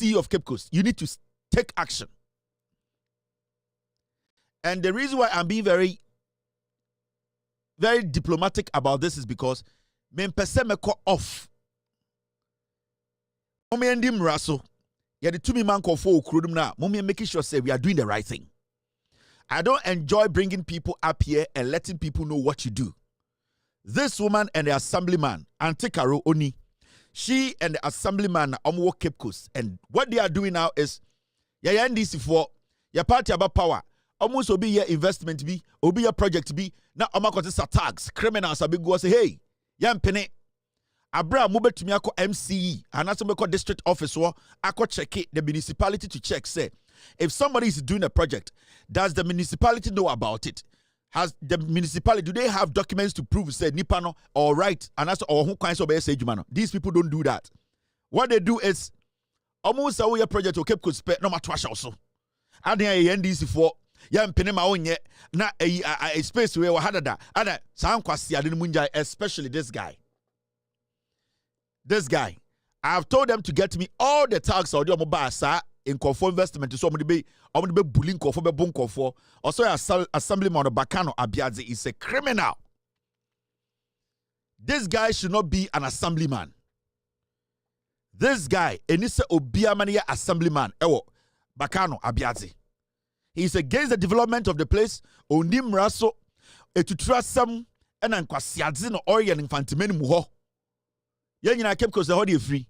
CEO of Cape Coast, you need to take action. And the reason why I'm being very, very diplomatic about this is because men pesemeko off. Mommy and dim raso. Yeah, the 2 man call for Krudum now. Mommy making sure say we are doing the right thing. I don't enjoy bringing people up here and letting people know what you do. This woman and the assemblyman, Antikaro Oni, she and the assemblyman Omwo Cape Coast, and what they are doing now is, yeah, NDC for your party about power. Almost will be your investment be, will be your project be. Now Omakotis attacks, criminals are big go say, hey, yam penny. Abra mube to me ako MCE, and that's what district officer. Ako check it, the municipality to check. Say, if somebody is doing a project, does the municipality know about it? Has the municipality, do they have documents to prove, say, Nipano, or right, and that's or who kinds of say, these people don't do that. What they do is, almost a project, okay, could spend no matter also. And then NDC for, yam penema onye, na a space where we had that, and some kwasi munja, especially this guy. This guy, I have told them to get me all the tags or the mobile sir in conform investment to somebody be bullying for be bunko for. Also, assemblyman Bakano Abiadze is a criminal. This guy should not be an assemblyman. This guy, Enise Obiamania assemblyman, Ewo Bakano Abiadze. He is against the development of the place. Ondim Raso, etutra some and ankwasiadze no Orion infantimeni muho. Yeah, you know, Cape Coast, the holiday free.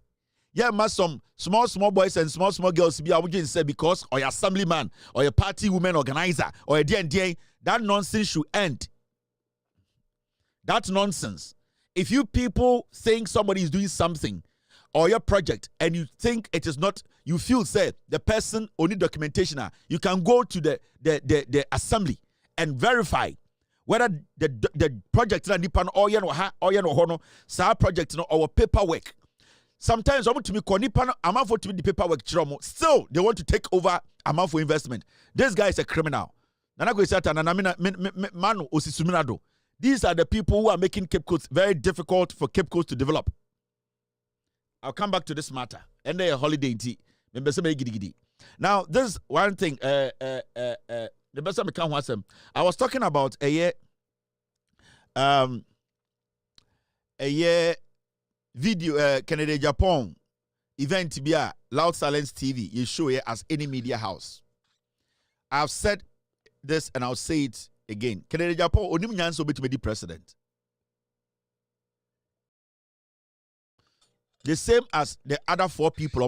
Yeah, must some small boys and small girls be able to say because or your assemblyman or your party woman organizer or a DNDA, that nonsense should end. That's nonsense. If you people think somebody is doing something or your project and you think it is not, you feel say the person only documentation, you can go to the assembly and verify whether the project na nipa or you know hono sa project no or paperwork. Sometimes I want to be nipa amount for to be the paperwork chiromo. Still they want to take over amount for investment. This guy is a criminal. Nana go sata na manu osisuminado. These are the people who are making Cape Coast very difficult for Cape Coast to develop. I'll come back to this matter. And they a holiday tea. Now, there's one thing. The best time I can watch them. I was talking about a year video Canada Japan event to be a Loud Silence TV. You show it as any media house. I've said this and I'll say it again. Canada Japan onim nyanso be to be the president. The same as the other 4 people.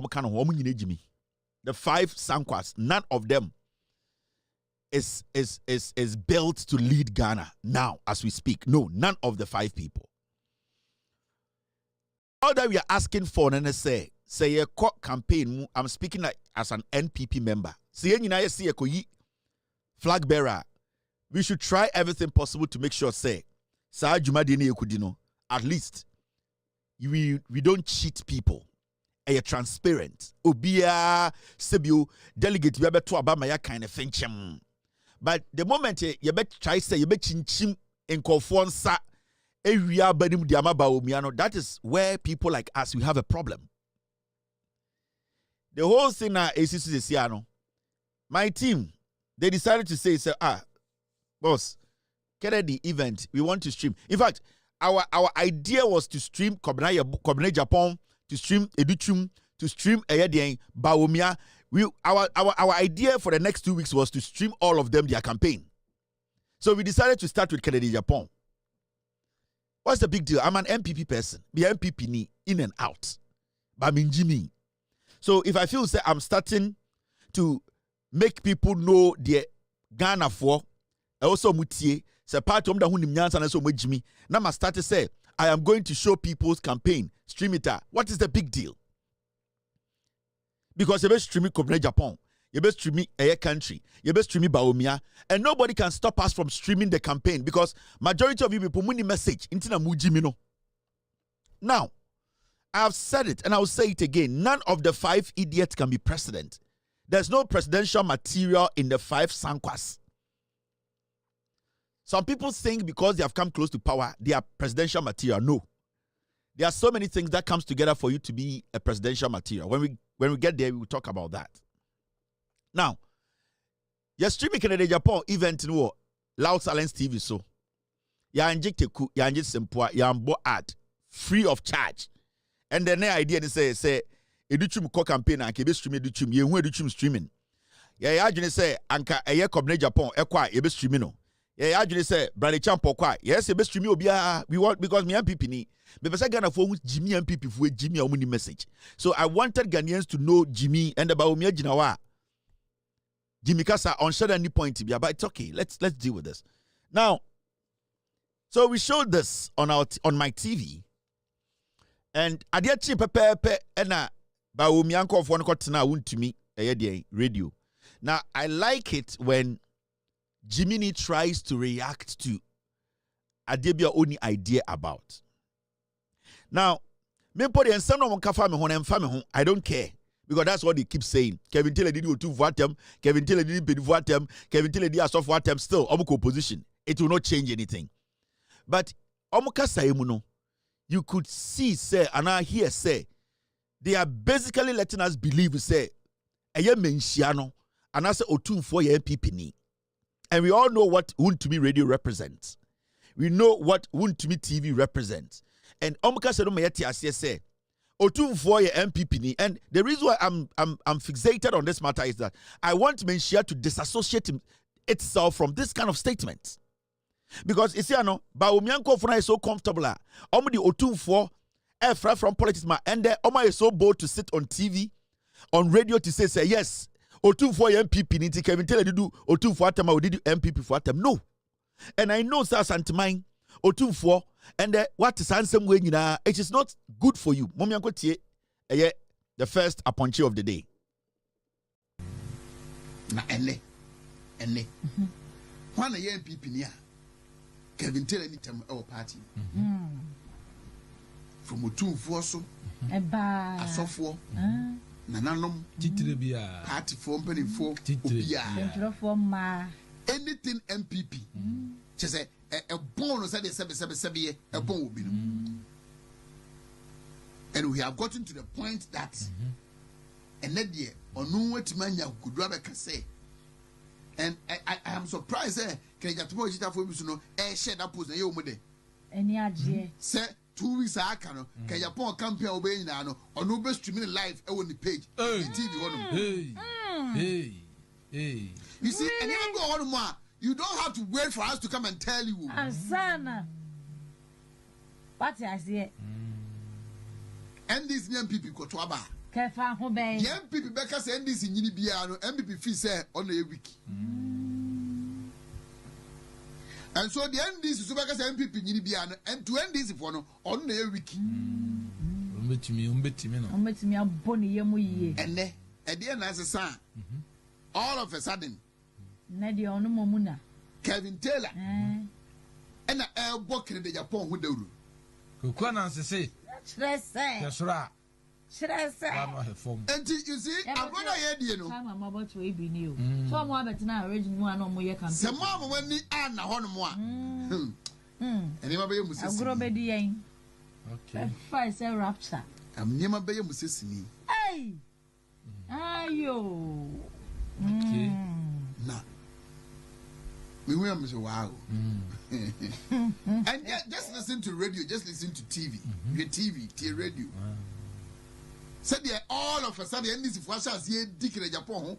The 5 Sankwas, none of them is built to lead Ghana now as we speak. No, none of the 5 people. All that we are asking for, and say a court campaign. I'm speaking as an NPP member. See, a flag bearer. We should try everything possible to make sure say at least we don't cheat people. A transparent. Obia Sebio delegate we to Obama ya kind of thing. But the moment you bet try say you bet chin in conformsa area banim diamaba umiano, that is where people like us we have a problem. The whole thing now is my team, they decided to say, boss, Kennedy event, we want to stream. In fact, our idea was to stream Kobna Japan, to stream Educhum, to stream Ayadian, Baomia. Our idea for the next 2 weeks was to stream all of them their campaign. So we decided to start with Kennedy Japan. What's the big deal? I'm an MPP person. Be MPP ni in and out. But I'm Jimmy. So if I feel say I'm starting to make people know the Ghana for also mutie, say part of the hunimnyans and also Jimmy. Now I start to say I am going to show people's campaign. Stream it out. What is the big deal? Because you best streaming Japan, you best streaming a country, you best streaming Baomia, and nobody can stop us from streaming the campaign because majority of you people money message into the mujimino. Now, I've said it and I'll say it again. None of the 5 idiots can be president. There's no presidential material in the 5 Sankwas. Some people think because they have come close to power, they are presidential material. No. There are so many things that comes together for you to be a presidential material. When we get there, we will talk about that. Now, you're streaming Canada Japan event in Loud Silence TV, so you inject a coup, you inject simple, you ambo ad free of charge. And then the idea is say educhum co campaign and kebe stream educhum, you who educhum streaming. Yeah, I say anka a year Canada Japan, ekwa ebe streaming no. Yeah, I say Brady Champo kwa. Yes, ebe streaming obia we want because me MPP ni. Me pesa Ghana for Jimmy MPP for Jimmy omuni message. So I wanted Ghanaians to know Jimmy and about me jinawa. Jimmy Kasa on any point but it's okay. Let's deal with this. Now, so we showed this on my TV. And adiachi pepe ena ba omianko of one kotena wuntumi radio. Now, I like it when Jimmy tries to react to Adebia only idea about. Now, me put the some no kafa me ho na mfa me ho. I don't care. Because that's what they keep saying. Kevin Taylor did two for them. Kevin Taylor didn't pay for them. Kevin Taylor did a soft for them. Still, Omuko position. It will not change anything. But Omuka Saimuno, you could see, say, and I hear say, they are basically letting us believe, say, Eye Mensiano, and I say Otun for your MPP ni. And we all know what Wuntumi Radio represents. We know what Wuntumi TV represents. And Omuka said, I say, Otun for your MPP ni. And the reason why I'm fixated on this matter is that I want Mensia to disassociate itself from this kind of statements. Because you see, ba Omianko Funa is so comfortable. Omo the Otun for from politics, and then Oma is so bold to sit on TV, on radio to say yes, Otun for your MPP ni. Kevin Taylor did do Otun for Atem, or did do MPP for Atem? No. And I know Sir Santimine, Otun for. And what is handsome way, it is not good for you. Momianko tie, the first appointee of the day. Na ene. When a young people near Kevin Taylor anytime our party. From Otun for so, a software, Nananum, Titrebia, party for penny for Titrebia, anything MPP. She said. A bonus at the 7 a bone will be. And we have gotten to the point that and that year or no what man could rather say. And I am surprised can you get more for me to know shed up with the young mother. Any idea? Say 2 weeks I can you put campaign obeying now or no best streaming live on the page. TV. Hey. You see, and even go on more. You don't have to wait for us to come and tell you. Asana. What I say? And these young people go to Aba. Kefa Hobe. Young people because and this in Yinibiano, MPP fee say only a week. And so the end this is because MPP Yinibiano and to end this for no only a week. Umbetimi aboni yemuye. And then at the end as a son, all of a sudden. Nedi onu momuna. Kevin Taylor. And a book in the Japan with the room. Kukwana say. Should I say? And you see, I'm going to hear you. I'm about to be new. So I'm about to now original one on my campaign. Some mama when the Anna Honmoa. And you may be I'm going to be okay. Five say rapture. I'm never be Musissini. Hey! Ayo. Okay. Nah. We will say wow. And just listen to radio, just listen to TV. Your TV, radio. Said there all of a sudden, and this is what I see Dick in Japan.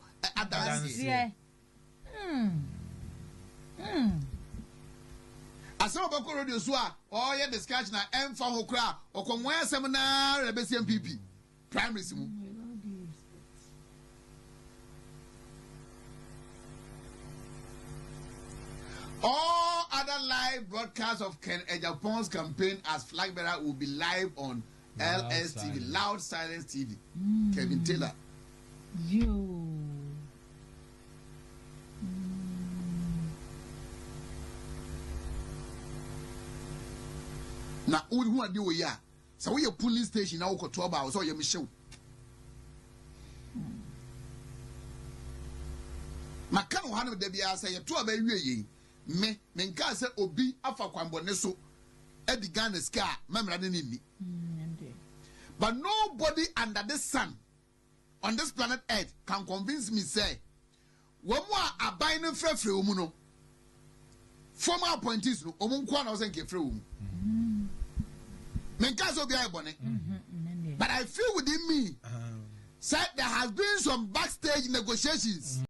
As some of radio swa, oh yeah, discussion na emfa ho kra, okomwa seminar rebesi MPP. Primary simu. All other live broadcasts of Ken Ejapon's campaign as flag bearer will be live on LSTV, Loud Silence TV. Kevin Taylor. You. Now, who are you here? So we are police station now. Go to about so you Michelle. Makano hanu debi asa ye to abayi ye. Me nka se obi afa kwambone so edi Ghana ska memra ne ni But nobody under the sun on this planet Earth can convince me, say, when we are buying a free umuno, former appointees, Omunkwana was in Kefrum. Menkaso be bonnet. But I feel within me, said there has been some backstage negotiations.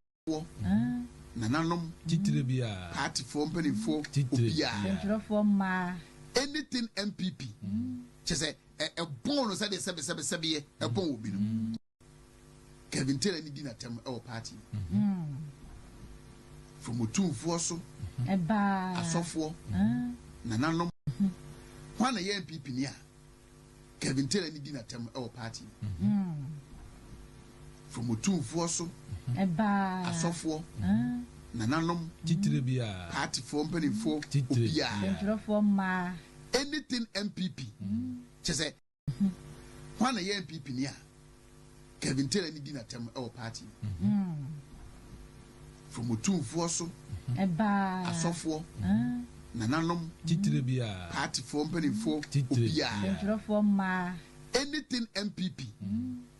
Nananum, party for company for anything MPP. She said, a bonus at the 777 a bone will be. Kevin tell any dinner time our party. From a 2 for so a software. Nananum. One a year MPP near. Kevin tell any dinner time our party. From a 2 for so a software. Nananum. Party for company for anything MPP. She said, one a year MPP near. Kevin tell any dinner time our party. From a 2 for so a software. Nananum. Party for company for anything MPP.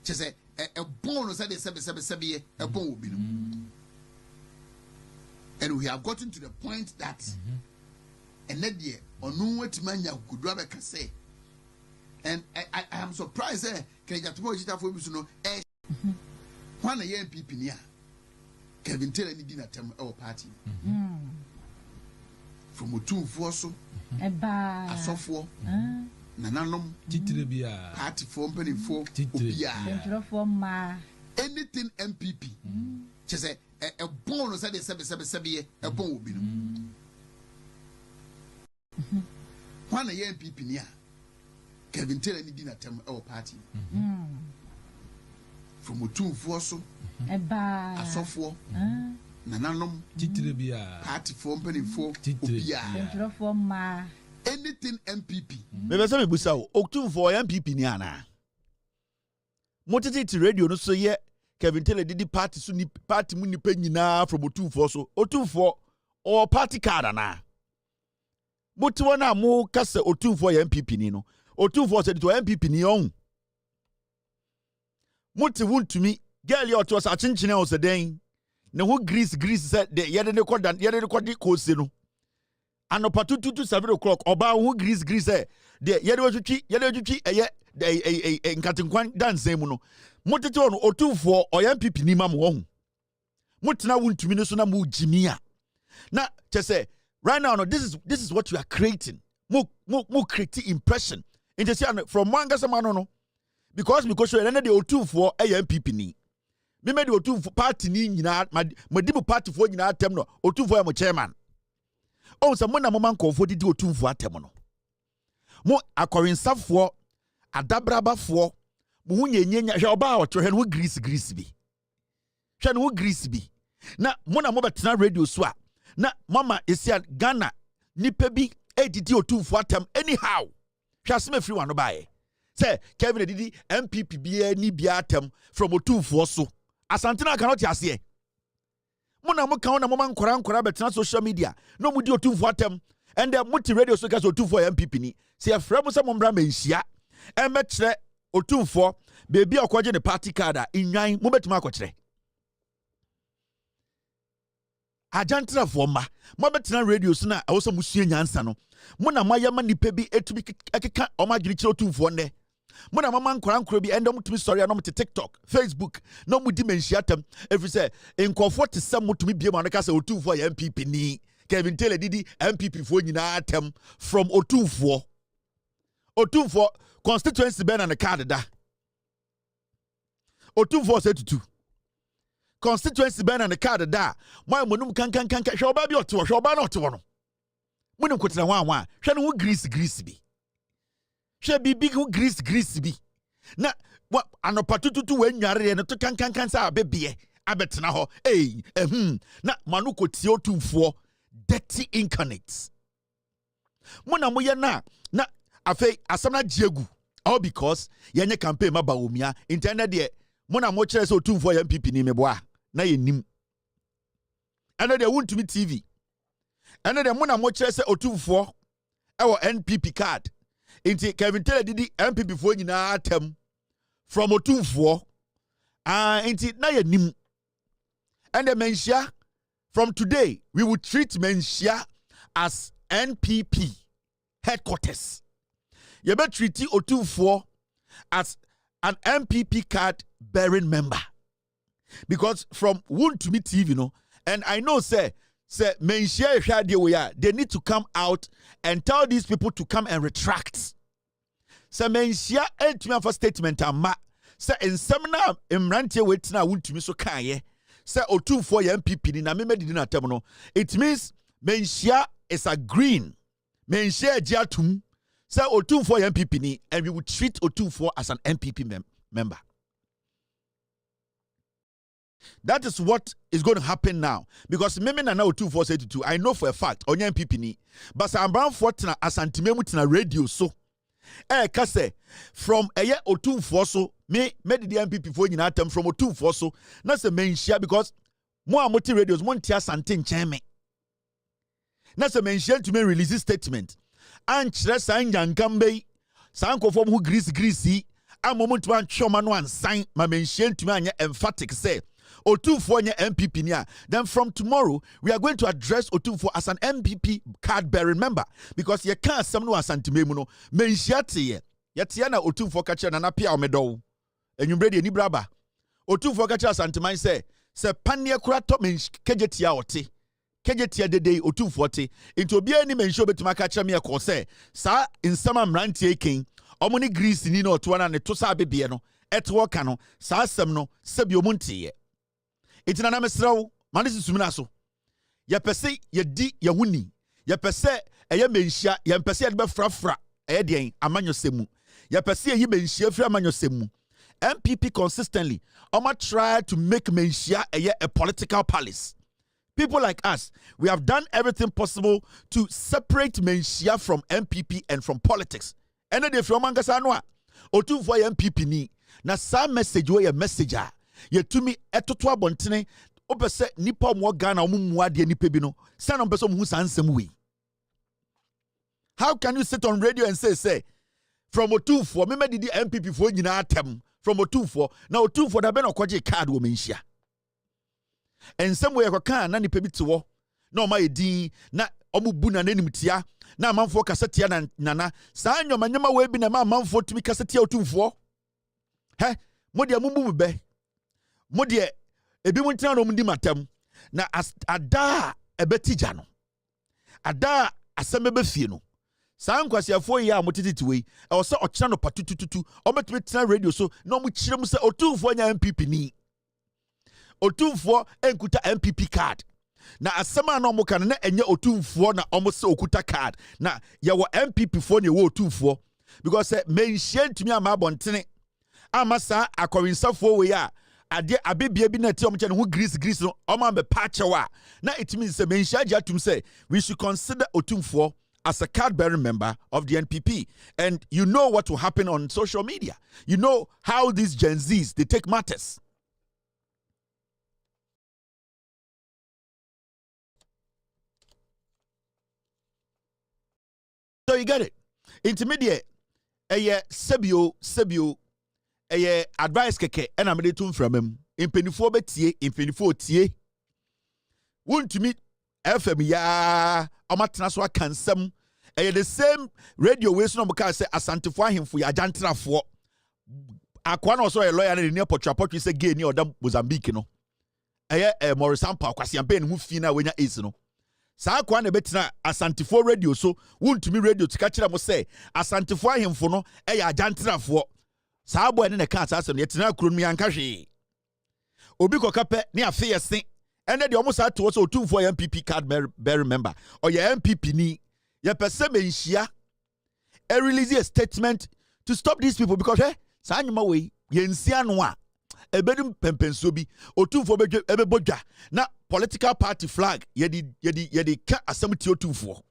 She said, a bonus at the 777 a bone will be. And we have gotten to the point that and that year or no what man you could rather can say. And I am surprised can you get more for me to know one a year MPP near Kevin tell any dinner time our party. From a 2 for so a software. Nananum. Party for company for anything MPP. She said a bonus at the 777 a bone will be. One a year MPP near Kevin tell any dinner time our party. From a 2 for so a software. Nananum. Party for company for anything MPP. Maybe some people say, "October for MPP ni ana." Motiti radio no so ye Kevin Taylor did the party so ni party mu nipa nyina from October so October or party card ana. But one a mo kase October for MPP ni no. October said to MPP ni on. Moti won to me girl you to us a chinchine o se den. Ne ho grease said the yede record ko se no. Anopa 2 to 7 o'clock oba who grease de yede wetwi eye nkatenkwan dance mu no motete on otufo oyampipi ni mam wo hu mutena wuntumi no so na mu jimia na che right now no this is what you are creating mo create impression into say from one gasama no because so ene de otufo oyampipi ni me de otufo party ni nyina madibu party fo nyina atem no otufo ya mo chairman. Oh, some money man call for the do for atemono. Mo akorinsafo adabrabafo mo nyenya hwe oba oto hwe no grease bi. Hwe no grease bi. Na mo na mo betena radio so a na mama esia Ghana nipa bi edidi otumfo atem anyhow. Hwe asem free one bae. Say Kevin edidi MPP bia ni bia atem from otumfo so. Asantena cannot ase. Muna muka ona mama nkora betena social media no mudi otumfo atem and the multi radio so gas otumfo MPP ni se afra mo se mo mbra manhia e mekyere otumfo bebi akwaje ne party card a nwan mo betima akokere ajantra fo ma mo betena radio so na awoso musua nyansa no muna mayama nipa bi etumi ekeka o madwiri kire otumfo ne muna mama nkora bi endom tumi story anom te TikTok, Facebook, no mudi menhia tem every say enkofo te sem mutumi biem anaka say otumfo ya MPP ni Kevin Taylor didi MPP fo nyina atem from otumfo constituency ben and card da otumfo say tutu constituency ben and card da my monum kan hwe oba bi oto hwe oba na oto no munum kotena wan hwe no grease bi she bibi who grease bi na what anopa tutu wanware no to kan sa abebie abetena ho na manu kotie otumfo dirty incarnates mona moye na afei asamna jiegu all because yenye campaign maba omia internet de mona mo kire se otumfo ya MPP ni meboa na yenim ene de wuntumi TV ene de mona mo kire se otumfo ewo NPP card inti Kevin Taylor didi MPP fo nyina atem from Otumfuo. Inti na ye nim. And the Menshia, from today, we will treat Menshia as NPP headquarters. You better treat Otumfuo as an MPP card bearing member. Because from Woon to me TV, and I know, say Menshia, they need to come out and tell these people to come and retract. Say Menshia, ultimate for statement, say in seminar, Imrantia wait now, Woon to me so kaye. Say Otumfuo MPP, na me didn't terminal. It means Menshia is agreeing. Menshia Jatum. Say Otumfuo MPP ni, and we will treat Otumfuo as an MPP member. That is what is going to happen now. Because Meme na Otumfuo 82, I know for a fact, on MPP ni. But I'm bound for tina as antimemu radio so. Kase from Otumfuo so me made the MPP for you atem from Otumfuo so. Na se Menshia because more multi radios won't tia santin cheme. Na se Menshia to me release statement. Anchre san yankambe sanko form who greasy a moment one choma no sign my mention to me emphatic say Otumfuo MPP nia. Then from tomorrow we are going to address Otumfuo as an MPP card bearing member because you can't some no asantimemu no menshia ye na Otumfuo kache na pia omedo enwumbre ni braba Otumfuo kache asantiman say panie kura to kejetia ote kejetia dede Otumfuo te into obi ani menhyo betuma kache me ko say sa insama mrantie ken omoni grease ni na oto na ne to sa bebie no etwo ka no sa asem no sebi omuntie itina na mesrawo manisi sumina so ye pese ye di ye huni ye pese eye menhia ye pese ye be frafra eye den amanyosemu ye pese ye menhia fra amanyosemu MPP consistently try to make menhia a political palace. People like us, we have done everything possible to separate menhia from MPP and from politics. And then from Angasanoa, Otumfuo MPP ni na sa message we a messenger. Ye to me etoto abontene obese nipa mo Ghana omumua de nipa bi no say no person hu sansem we. How can you sit on radio and say from Otumfuo me made the MPP for nyina atem from Otumfuo na Otumfuo da be no kwaje card wo menhia. And somewhere kwa na nipa bi te wo na o ma edin na omubu na nanimtia na amanfo kasetia na nana saa nyoma we bi na amanfo tumi kasetia Otumfuo. He mode amumu be mode ebi muntina no mundi matam na ada ebetija no ada asemebe fie no saa nkwasiafo yi a motititiwe e wo se okira no patututu o metumi tina radio so na o mu kire mu se Otumfuo nya MPP ni Otumfuo enkuta MPP card na asema na omuka na enye Otumfuo na omose okuta card na ye wo MPP fo ne wo Otumfuo because menhia ntumi ama abontene amasa akwensafo we ya ade abebia bi na ti omche ne ho grease no oma be pachewa na it means say menhia jatum say we should consider Otumfuo as a card-bearing member of the NPP. And you know what will happen on social media. You know how these Gen Zs, they take matters. So you get it. Intermediate, sebio, advice keke, and I'm ready to from him. In penifo betie, in penifo tie. Won't you meet FM ya amatraswa kansem the same radio we so no ka say asantifo ahemfo ya ajantrafo akwa no so a lawyer na ne potwapotwe say gay ni odam Mozambique no Morisampa kwasiampe ne mu fi na wenya ace no saa akwa na betina asantifo radio so wontumi radio tika kira mo say asantifo ahemfo no ya ajantrafo saa boy ne ka asasem ne tina kuro mi anka hwe obi kokape ne afi yese and then the almost had to also Otumfuo MPP card bearing member or your MPP ni your menhia release a statement to stop these people because sa anyuma we yensia no a ebedum pempenso bi Otumfuo ebebodwa na political party flag yedi ka asem ti Otumfuo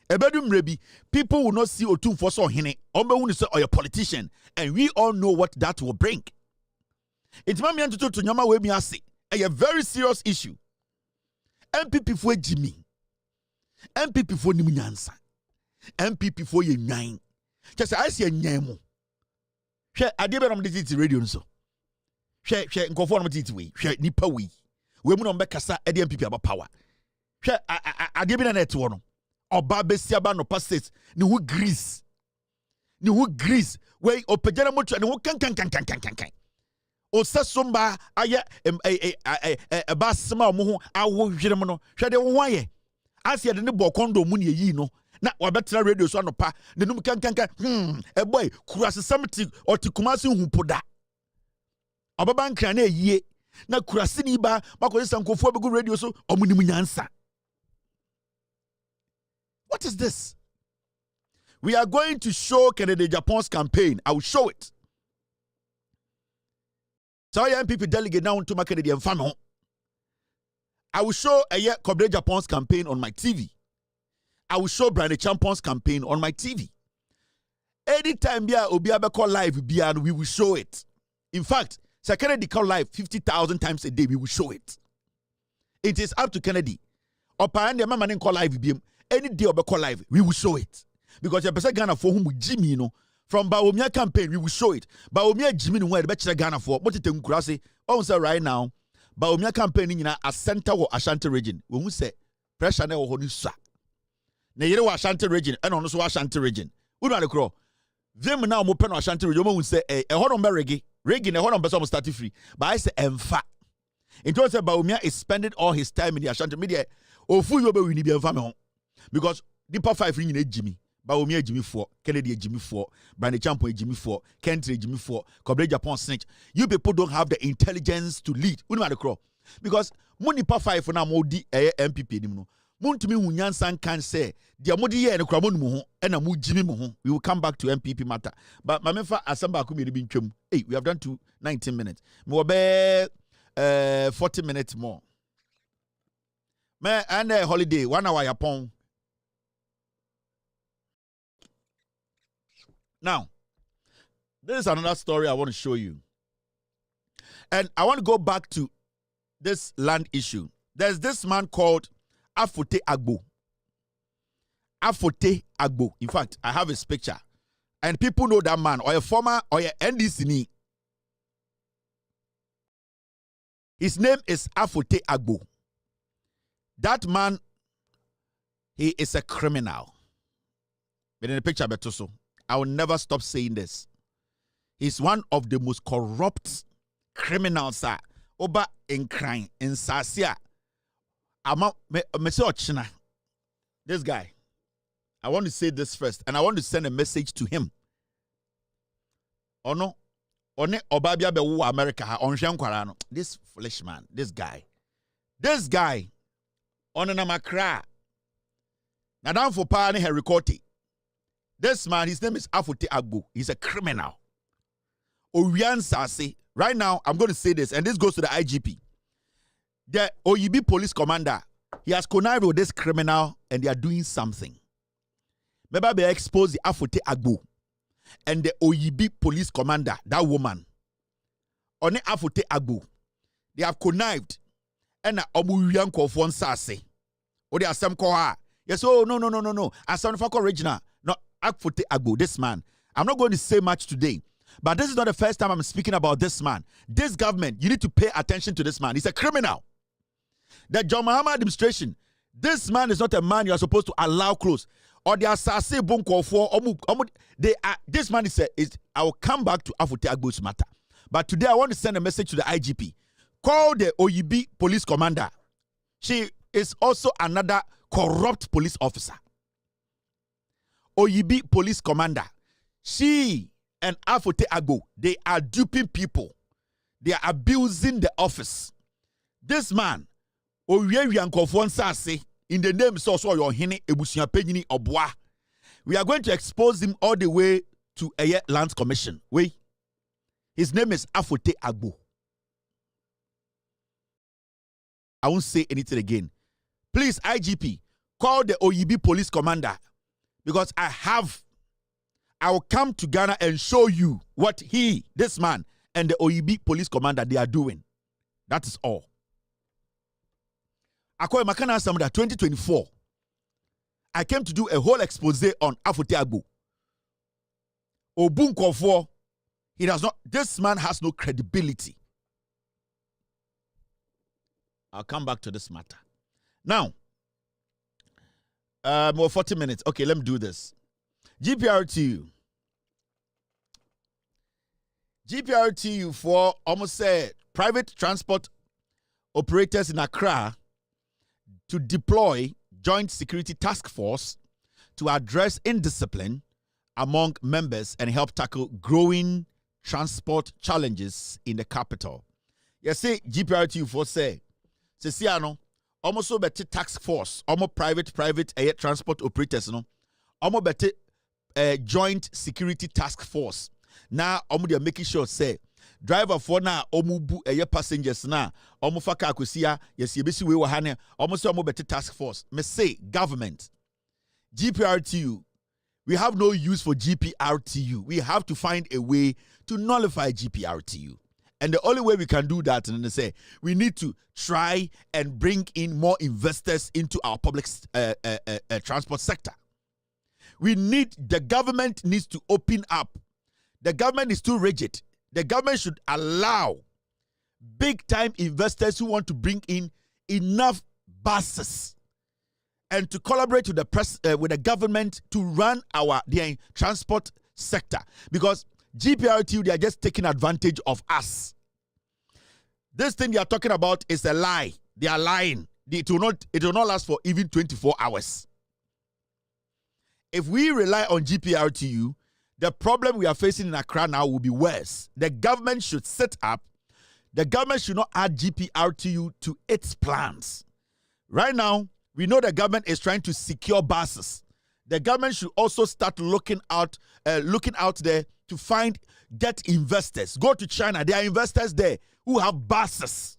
ebedum rebi people will not see Otumfuo so hene ombewu say or a politician and we all know what that will bring. It's mami antutu to nyama we mi ase a very serious issue. MPP for Jimmy. MPP for Nimunyansa. MPP for ye nine. Just I see a nyamo. Share adiebe no mde radio nso. Share nkofo no mde we. Share nipa we. We mu no mbekasa e de MPP aba power. Share adiebe na net wo no. Oba besiaba no passes ni hu grease. Ni hu grease. We opejana moto ni hu kan. O sesomba aye ba sema mo ho awo hwere mo no. Hwe de wo aye. Asia de ne bo kondo mu ne yi no. Na wabetra radio so anopa ne num kan boy kurase samti otikumasi hupoda obaba nkra na yie na kurase ni ba makoze sankofo begu radio so omunim nyansa. What is this? We are going to show Kennedy Japan's campaign. I will show it. So young people delegate down to my Canadian family. I will show Kennedy Japan's campaign on my TV. I will show Brian Champion's campaign on my TV. Anytime Obiabe call live, we will show it. In fact, Sir Kennedy call live 50,000 times a day, we will show it. It is up to Kennedy. Opa and mama call live, any day Obe call live, we will show it. Because the person Ghana for whom Jimmy, you know, from Baomia campaign, we will show it. Baomia Jimmy, where the better Ghana for, what it say, also right now, Baomia campaign in a center or Ashanti region. When we say pressure na Honusa. Na yere wa Ashanti region and ono so wa Ashanti region. We know the crow. Them now mo pen Ashanti region mo say e hono be reggae na hono be so start free. But I say emfa. Into say Baumia is spending all his time in the Ashanti media. Ofu yo be wini bi emfa me ho. Because Deeper 5 ring in Jimmy. Baumia Jimmy 4, Kennedy Jimmy 4, Brandon Champo Jimmy 4, Kentre Jimmy 4, Kobre Japan snitch. You people don't have the intelligence to lead. We know the crow. Because money pa 5 for now mo di MPP ni no. Muntumi hunyansan can say the amodi ye ne kramo mu ho e na mu jimi mu ho. We will come back to MPP matter. But mamemfa asamba ko mi bi ntwam. Hey, we have done to 19 minutes. Me will be 40 minutes more. Me and holiday 1 hour yapon. Now, this is another story I want to show you. And I want to go back to this land issue. There's this man called Afote Agbo. Afote Agbo. In fact, I have his picture. And people know that man, or a former, or a NDC. His name is Afote Agbo. That man, he is a criminal. But in the picture, Betoso, I will never stop saying this. He's one of the most corrupt criminals, Oba in crime, in Sasia. This guy, I want to say this first, and I want to send a message to him. Oh no, Obabia Bewu America, this foolish man, this guy, on an amakra. Nadam for Pani Herikote. This man, his name is Afote Agbo. He's a criminal. Orian Sase. Right now, I'm going to say this, and this goes to the IGP. The OEB police commander, he has connived with this criminal, and they are doing something. Maybe they expose the Afote Agbo and the OEB police commander, that woman. On the Afote Agbo, they have connived, and Omurian Kofon Sase. Or they are some koha. Yes, oh, no. Asam Fako original. No, Afote Agbo, this man. I'm not going to say much today. But this is not the first time I'm speaking about this man. This government, you need to pay attention to this man. He's a criminal. The John Mahama administration, this man is not a man you are supposed to allow close. Or they are sase bunko for they are. This man is I will come back to Afote Agbo's matter. But today I want to send a message to the IGP. Call the OEB police commander. She is also another corrupt police officer. OEB police commander. She and Afote Agbo, they are duping people. They are abusing the office. This man, in the name so your hene ebusia penyini obwa. We are going to expose him all the way to a land commission. Wait. His name is Afote Agbo. I won't say anything again. Please, IGP, call the OEB police commander, because I will come to Ghana and show you what this man, and the OEB police commander, they are doing. That is all. Akoy Makana Samada 2024. I came to do a whole expose on Afote Agbo. Obunkofo, He does not. This man has no credibility. I'll come back to this matter. Now, more 40 minutes. Okay, let me do this. GPRTU. GPRTU for almost say private transport operators in Accra to deploy joint security task force to address indiscipline among members and help tackle growing transport challenges in the capital. You see, GPRTU for say almost so better task force, almost private air transport operators, no, almost better joint security task force. Now, they are making sure say driver for now, omubu air passengers now, omufaka akusia, yes, yebisi we wahane, almost almost better task force. Me say government, GPRTU, we have no use for GPRTU. We have to find a way to nullify GPRTU. And the only way we can do that, and they say, we need to try and bring in more investors into our public transport sector. The government needs to open up. The government is too rigid. The government should allow big-time investors who want to bring in enough buses and to collaborate with the government to run their transport sector. Because GPRTU, they are just taking advantage of us. This thing they are talking about is a lie. They are lying. It will not last for even 24 hours. If we rely on GPRTU, the problem we are facing in Accra now will be worse. The government should set up. The government should not add GPRTU to its plans. Right now, we know the government is trying to secure buses. The government should also start looking out there to get investors. Go to China. There are investors there who have buses,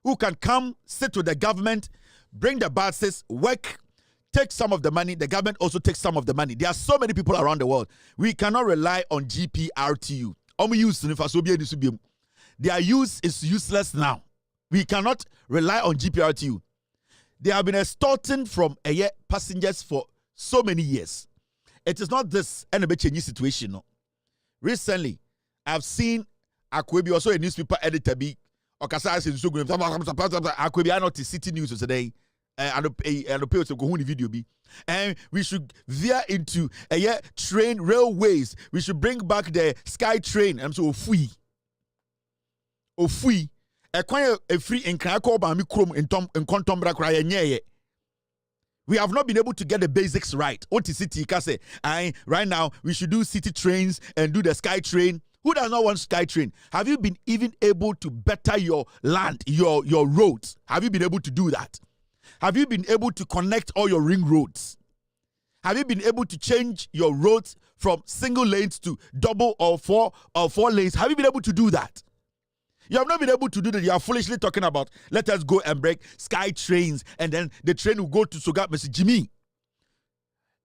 who can come, sit with the government, bring the buses, work, take some of the money. The government also takes some of the money. There are so many people around the world. We cannot rely on GPRTU. Their use is useless now. We cannot rely on GPRTU. They have been extorting from passengers for so many years. It is not this any situation. No. Recently, I've seen Akwebi, also a newspaper editor, Akwebi are not City News today. And video be. And we should veer into train railways. We should bring back the sky train. And so ofui. A free in Krakow by Mikrom in Contombra Craya. We have not been able to get the basics right. What is city? Right now we should do city trains and do the sky train. Who does not want sky train? Have you been even able to better your land, your roads? Have you been able to do that? Have you been able to connect all your ring roads? Have you been able to change your roads from single lanes to double or four lanes? Have you been able to do that? You have not been able to do that. You are foolishly talking about, let us go and break sky trains, and then the train will go to Soga, Mr. Jimmy.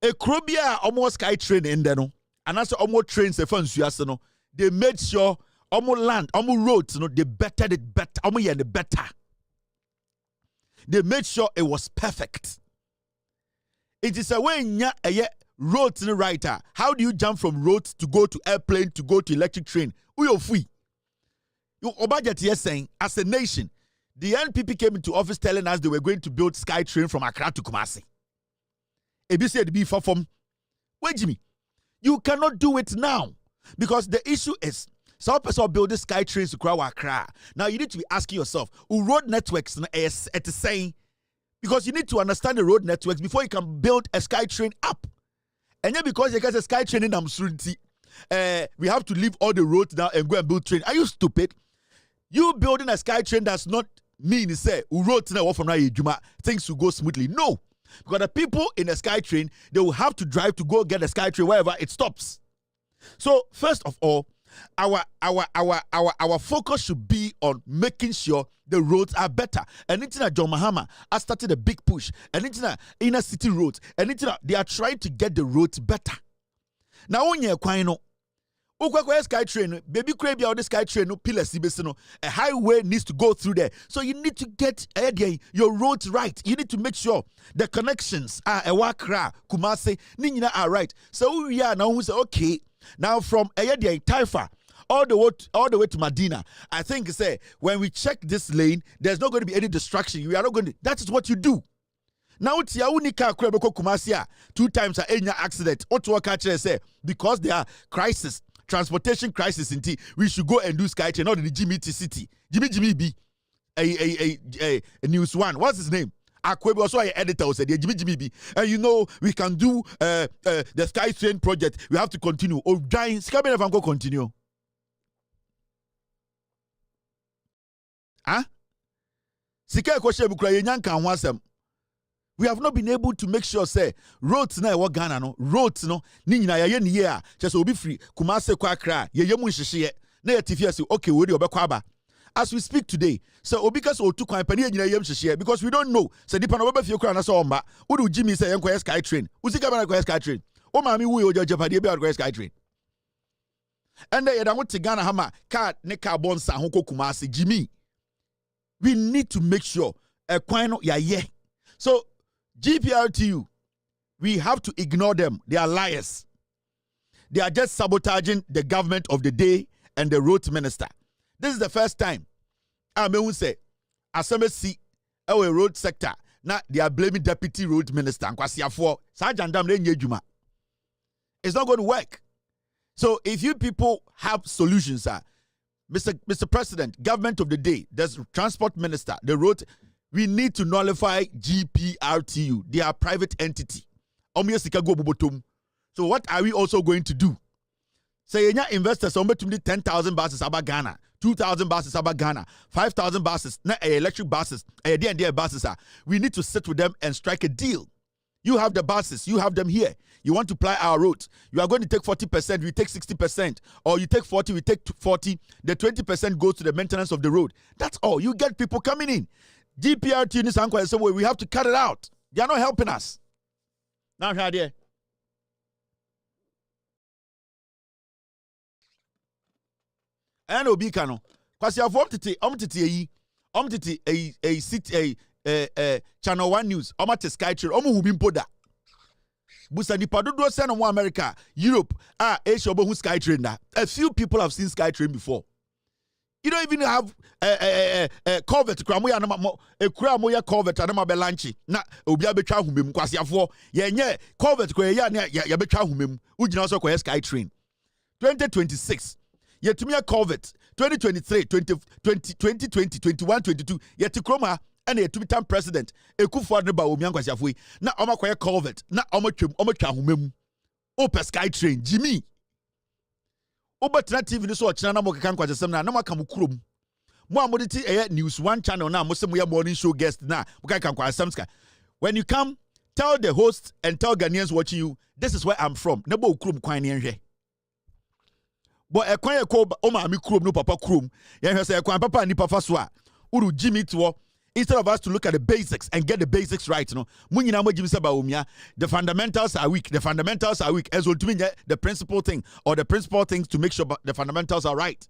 A Krobia almost sky train in there, no? And also almost trains, they made sure almost land, almost roads, they bettered it better, almost the better. They made sure it was perfect. It is a way roads right. How do you jump from roads to go to airplane to go to electric train? We are free. You budget here saying, as a nation, the NPP came into office telling us they were going to build sky train from Accra to Kumasi. ABC be for from. Wait, Jimmy, you cannot do it now because the issue is some people build the sky trains to Accra. Now you need to be asking yourself, who road networks is at the same, because you need to understand the road networks before you can build a sky train up. And then because you get a sky train in Amsuriti, we have to leave all the roads now and go and build train. Are you stupid? You building a sky train does not mean say roads now from now things will go smoothly. No, because the people in a sky train, they will have to drive to go get a sky train wherever it stops. So first of all, our focus should be on making sure the roads are better. And it's John Mahama has started a big push. And it's inner city roads. And it's they are trying to get the roads better. Now when you're quite sky train, baby crabby or the sky train, no pillars, a highway needs to go through there. So you need to get your roads right. You need to make sure the connections are Ewakra, Kumasi, Nina are right. So we are now who say, okay, now from Taifa, all the way to Medina. I think say when we check this lane, there's not going to be any distraction. We are not going to. That is what you do. Now it's your unika kwebeko kumasia 2 times a enya accident. Otuwa catcher say because there are crisis, transportation crisis in T, we should go and do SkyTrain, not in the Jimmy T City. Jimmy B, a News One. What's his name? Akwebe also an editor said Jimmy B. And you know we can do the SkyTrain project. We have to continue. Oh, dying. Scabbing if I'm going to continue. Huh? Sika kweshe bukra yenyanka hwasem. We have not been able to make sure say roads na ewo Ghana no roads no ni nyina ye ne ye a chese obi free Kumase kwa Accra ye mu nhihye na ye tifia say okay we dey obekwa aba. As we speak today, so obikas otu kwan pani nyina yem hyehye because we don't know say dipa no baba fie kura na say omba udu Jimmy say yenko SkyTrain usika ba na kwa SkyTrain o maami wu yo japade bi kwa SkyTrain and ye da wote Ghana hama car ne car bonsa ho Kumase Jimmy. We need to make sure kwan no ya ye. So GPRTU, we have to ignore them. They are liars. They are just sabotaging the government of the day and the road minister. This is the first time I may say, as some see our road sector, now they are blaming deputy road minister. It's not going to work. So if you people have solutions, Mr. President, government of the day, there's transport minister, the road. We need to nullify GPRTU. They are a private entity. So what are we also going to do? Say investors on 10,000 buses about Ghana, 2,000 buses about Ghana, 5,000 buses, electric buses, buses. We need to sit with them and strike a deal. You have the buses, you have them here. You want to ply our roads. You are going to take 40%, we take 60%, or you take 40, we take 40. The 20% goes to the maintenance of the road. That's all. You get people coming in. GPRT in this angle, so we have to cut it out. They are not helping us. Now, how there? And Obikano, because you have a Channel 1 News, SkyTrain, Hubimpoda. Busa di padudo send on America, Europe, Asia, SkyTrain. A few people have seen SkyTrain before. You don't even have a culvert. A cramoya culvert. I don't have a lunchy. Na Ubia Betra Humim, Quasiafo. Yeah, culvert. Ya Betra Humim. Ujinaso SkyTrain. 2026. Yet to me a culvert. 2023, 2020, 21, 22. Yet to Chroma and a two-time president. A coup for the Baomian Quasiafui. Na Omaquaya culvert. Na Omachum, Omachahumim. Opa SkyTrain. Jimmy. Obatna TV ni so ochina mo keka kwasem na maka mukrom mo amoditi News One channel na mo se mo morning show guest na mo keka kwasem ska. When you come, tell the host and tell Ghanaians watching you, this is where I'm from. Na bo krom kwan ne nhwe. But e kwan e ko o ma mi krom no papa krom. Ye hwe se e kwan papa ni papa so a uru Jimmy to. Instead of us to look at the basics and get the basics right, the fundamentals are weak. The fundamentals are weak. As well, to me, the principal thing or the principal things to make sure the fundamentals are right.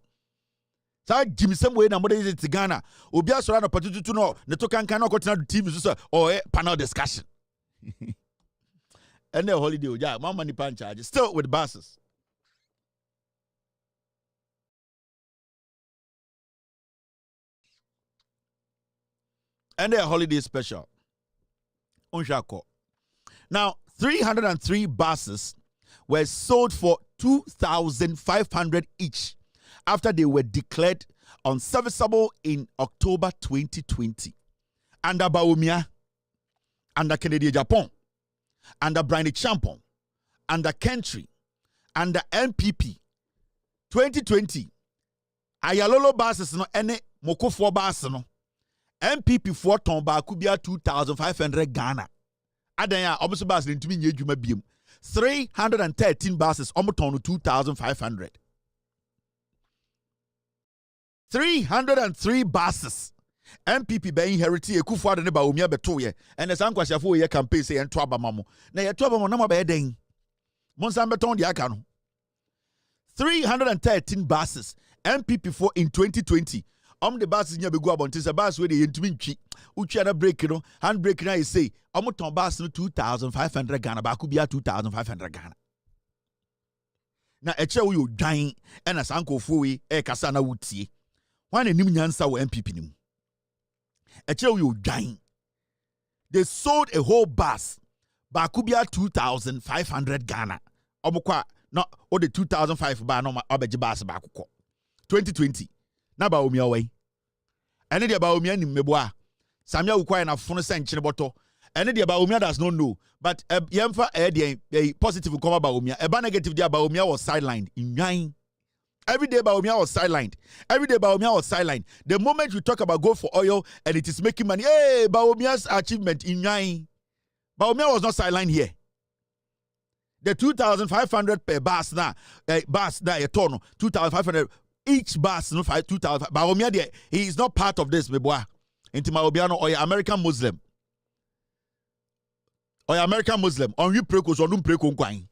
So, Jimmy, some way, number is to Ghana. Obia surround a potato to know the token cannot continue to TV or a panel discussion. And the holiday, yeah, my money pan charges still with buses. And their holiday special. Now, 303 buses were sold for 2,500 each after they were declared unserviceable in October 2020. Under Baumia, under Kennedy Japan, under Brian Champon, under Kentry, under NPP. 2020, Ayalolo buses no ene Mokofo buses no. MPP for Tomba could be 2,500 Ghana. Adanya almost bus into me near Juma Beam. 313 buses almost 2,500. 303 buses. MPP being heritage a kufu adene ba omia betoye and the san kwasiafo ye campaign say ento abamamo. Na ye to abamamo na ma be den. Monsan beton de aka no. 313 buses. MPP for in 2020. The buses nya begu abonte se bus we dey yentumi ntwi utwi na brake no hand brake na say ton bus no 2,500 Ghana ba ku bia 2,500 Ghana. na eche wo yo dwan e na sankofo we e kasa na wutie wan enim nyansa wo MPP nim eche wo yo dwan. They sold a whole bus bakubia 2,500 Ghana omukwa no o the 2,005 ba no obeji bus bakukọ 2020 na ba omia wai ene de ba omia nim meboa samia ukwa na fono se nkyene boto ene de ba omia does not know but yemfa de positive come ba omia e ba negative de ba omia was sidelined inwan. Every day Baumia was sidelined. Every day Baumia was sidelined. The moment you talk about gold for oil and it is making money, hey, Baumia's achievement in Nyan. Baumia was not sidelined here. The 2,500 per bus now, a ton, 2,500 each bus, no 2,000. Baumia there, he is not part of this, me boy. Into Maobiano or American Muslim. Or American Muslim. On you prekos or no preko kwine.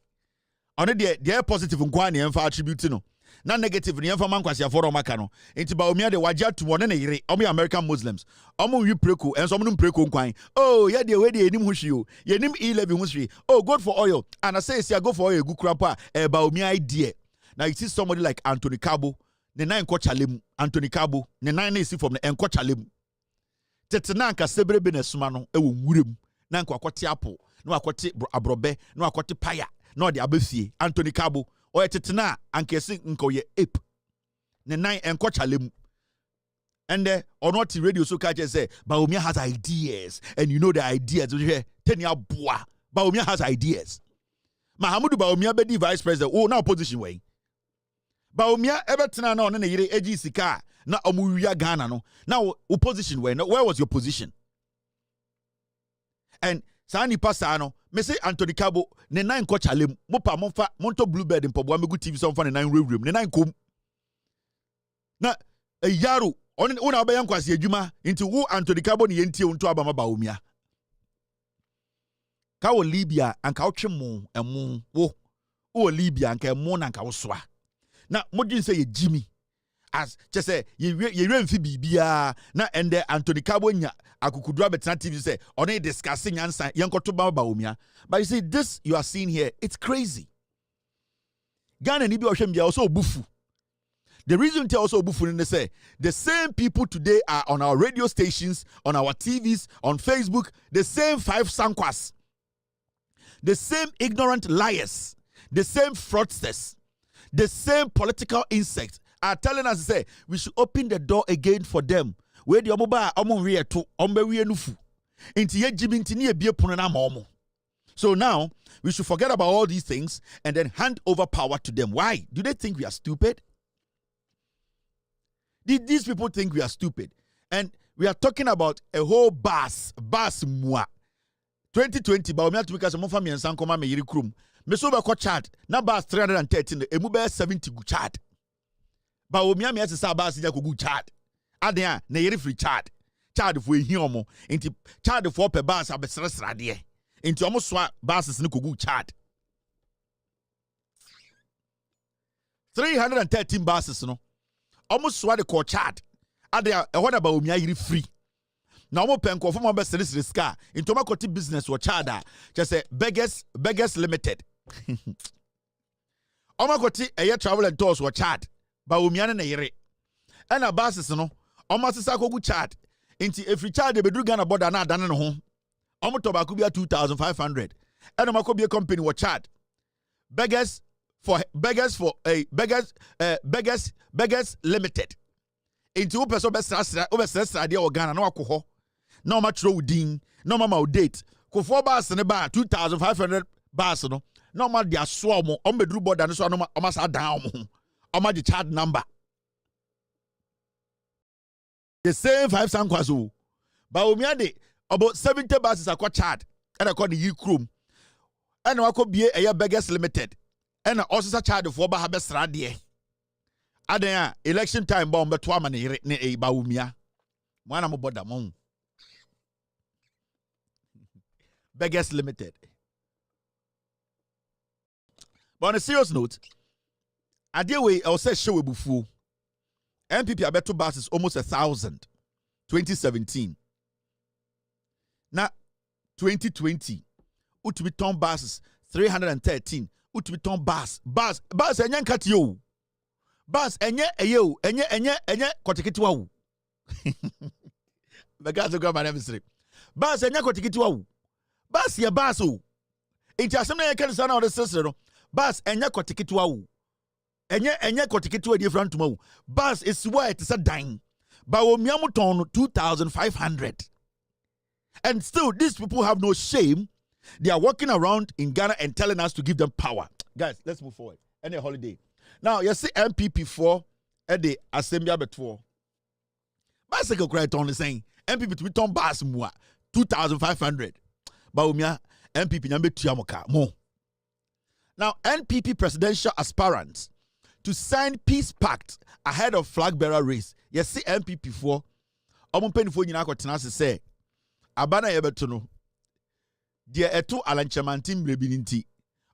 On the positive kwine and for attributing. Na negative ni yɛmfa mankwasi aforo maka no enti ba omia de wagya to one na yire omo American Muslims omo wi preko enso omo preko nkwan oh ye de we de enim ho hwie o ye nim 11 ho hwie oh good for oil and I say go for oil gu krapa e ba omia idea. Now you see somebody like Anthony Cabo ne nan ko chalem Anthony Cabo ne nan na see from the enko chalem tetena anka sebrebe na suma no e wo nwurem na anka akote apo na akote abrobe na akote paya na de abafie Anthony Cabo or tetena ankesi nko ye ape ne nan enko chalem and or not radio so catch say Baumia has ideas and you know the ideas we hear tenia boa Baumia has ideas Mahamudu Baumia be the vice president oh now position way Baumia ebetena na ne yire agi sika na omuwia Ghana no now opposition way no where was your position and Sani Pasano, me say Anthony Cabo, ne nine coach alem, mopa monfa, monto bluebird in Pabwa Megu TV some fun in 9 room, ne nine kum. Na a yaru, on una bayan kwasi juma, into who Anthony Cabo ni yenti unto Abama Baumia. Kawo Libya and Couchemo and moon, wo, Libya and Kamon and Kauswa. Na modin say Jimmy. As just say ye remfi bibia na ende Anthony Cabo nya akukudwa betina TV say on discussing answer yankoto ba Baumia. But you see this you are seeing here, it's crazy. Ghana ni bi ohwem bia also bufu. The reason they also bufu ni say the same people today are on our radio stations, on our TVs, on Facebook, the same 5 sankwas. The same ignorant liars, the same fraudsters, the same political insects are telling us to say we should open the door again for them. Where the omoba omonwe to ombewe nufu. Inti ye jibi inti ni ebie pono na ma. So now we should forget about all these things and then hand over power to them. Why? Do they think we are stupid? Did these people think we are stupid? And we are talking about a whole bus moi. 2020 ba omiya tumika se mo fa miensan koma me yiri krum. Me so be ko chart na bus 313 emu be 70 gu chart. Ba omia me asesa ba asija kogu chart aden a na yere free chart fo ehi omo enti chart fo pe bus abesresra de enti omo so buses ne kogu chart 313 buses no omo so de ko chart aden a ehona ba omia yere free na omo pen ko fo mo besresre ska enti omo koti business wo chart a just say beggars limited omo koti eye travel and tours wo chart ba omiane na yere ena basis no omo sesa kogu chart inti every child de bedru Ghana border na adane no ho omo tobacco bia 2,500 ena makobie company wo chart beggars limited inti wo person be sra de o Ghana na wakoho na o ma tro udin na o ma date ko for bas ne ba 2,500 bas no na o ma dia so omo bedru border no so no o ma sa dan omo Oma the child number. The same 5 sankwaso. But omiade about 70 buses are called child. And I call the Ukrum. And I could be a beggars limited. And also a child of Woba Habes Radie. Adea election time bomb but 2 man a baumia. One am about the moon. Beggars limited. But on a serious note, Adewe also show bufu. MPP abeto buses almost 1,000. 2017. Now 2020. Utumi ton buses 313. utumi bus enye nkati o. Bus enye eye enye kotikiti wa. Because go my name is Bus enye kotikiti wa. Bus ye bus o. Inti asem na ye kan sana o de sesere no. Bus enye kotikiti wa. Enye kotikiti wa different ma. Bus is where it is a dime. But ton 2,500. And still these people have no shame. They are walking around in Ghana and telling us to give them power. Guys, let's move forward. Any holiday. Now, you see MPP4 at the Assembly before. Bicycle credit only saying MPP to be ton bas more 2,500. Baumia MPP number 2 more. Now, NPP presidential aspirants to sign peace pact ahead of flag bearer race. You see MPP4. Omo penifo nyina akotena say abana yebeto no de eto alanchamantin brebininti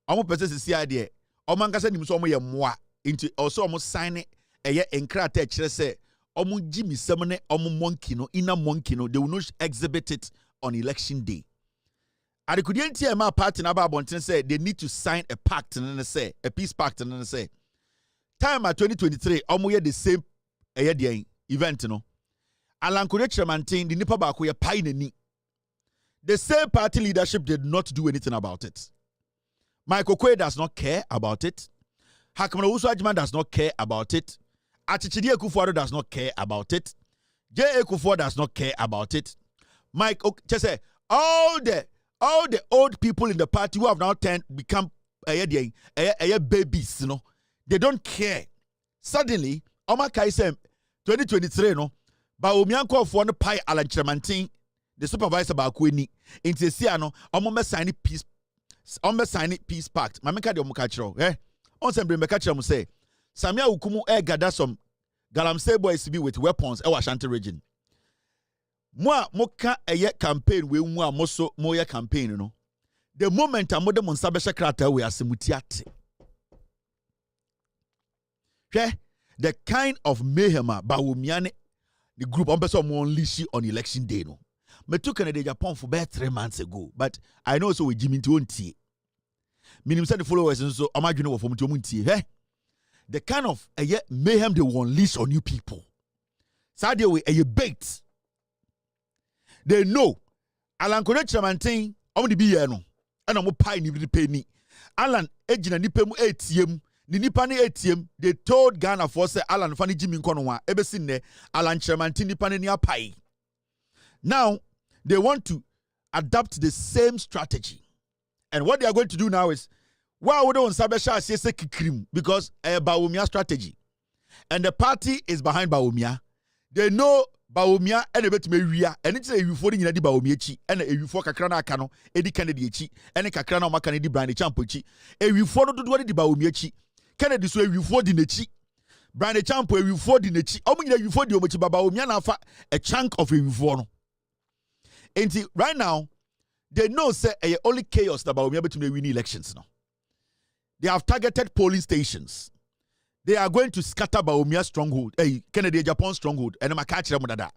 omo pese sisi ade omo ankasa nim so omo ye moa nti also omo sign eye enkrata kire say omo gimisem ne omo monkey no inner monkey no they will not exhibit it on election day. Adekudie e ma party na ba bonten say they need to sign a pact and say a peace pact and say time at 2023 omo ye the same eye event no Alankore Tremantin, the nipa ba ko pai nani. The same party leadership did not do anything about it. Michael Kwe does not care about it. Hakamana Usu Ajman does not care about it. Achichidi Ekufuado does not care about it. J. Ekufuado does not care about it. Mike, just say all the old people in the party who have now become babies, you know, they don't care. Suddenly, Oma Kaisem 2023, no. Ba omianko for no pai alanchremantin the supervisor ba kweni inti sia no omo sign peace pact mameka de omo ka kiro on sembre meka kiro mo say Samia Ukumu gather some galamsey boys be with weapons e Ashanti region mo ka eye campaign we mu amoso mo ye campaign no the moment amode mo nsa be shekrata we asemutiate the kind of mayhem ba omiane the group on person unleash on election day no. Me took Canada Japan for about 3 months ago, but I know so we Jimmy to untie. Minimum said the followers and so I'm going from to the kind of mayhem they will unleash on you people. Sadia way a bait. They know Alan Correct Chamantin on the BN and I'm a pie ni penny. Alan Ejina Nipemu ATM. The Nipani ATM, they told Ghana for say Alan Fanny Jimmy Konwa, Ebesine, Alan Chairmantin Nipani Nia Pai. Now, they want to adapt the same strategy. And what they are going to do now is, why would on Sabesha say Kikrim? Because Baumia strategy. And the party is behind Baumia. They know Baumia and a bit Maria, and it's a euphoric in the Baumiachi, and a euphoric Kakrana Kano, Eddie Kennedy, and a Kakrana Macanidi Brand Champuchi, a euphoric to do the Baumiachi. Kennedy so you for the nechi brand champo you for the nechi omunya you for the omochi baba omia na fa a chunk of you for no enti right now they know say only chaos that omia between win elections now. They have targeted polling stations. They are going to scatter Baumia stronghold Kennedy Japan stronghold and I'm catch them that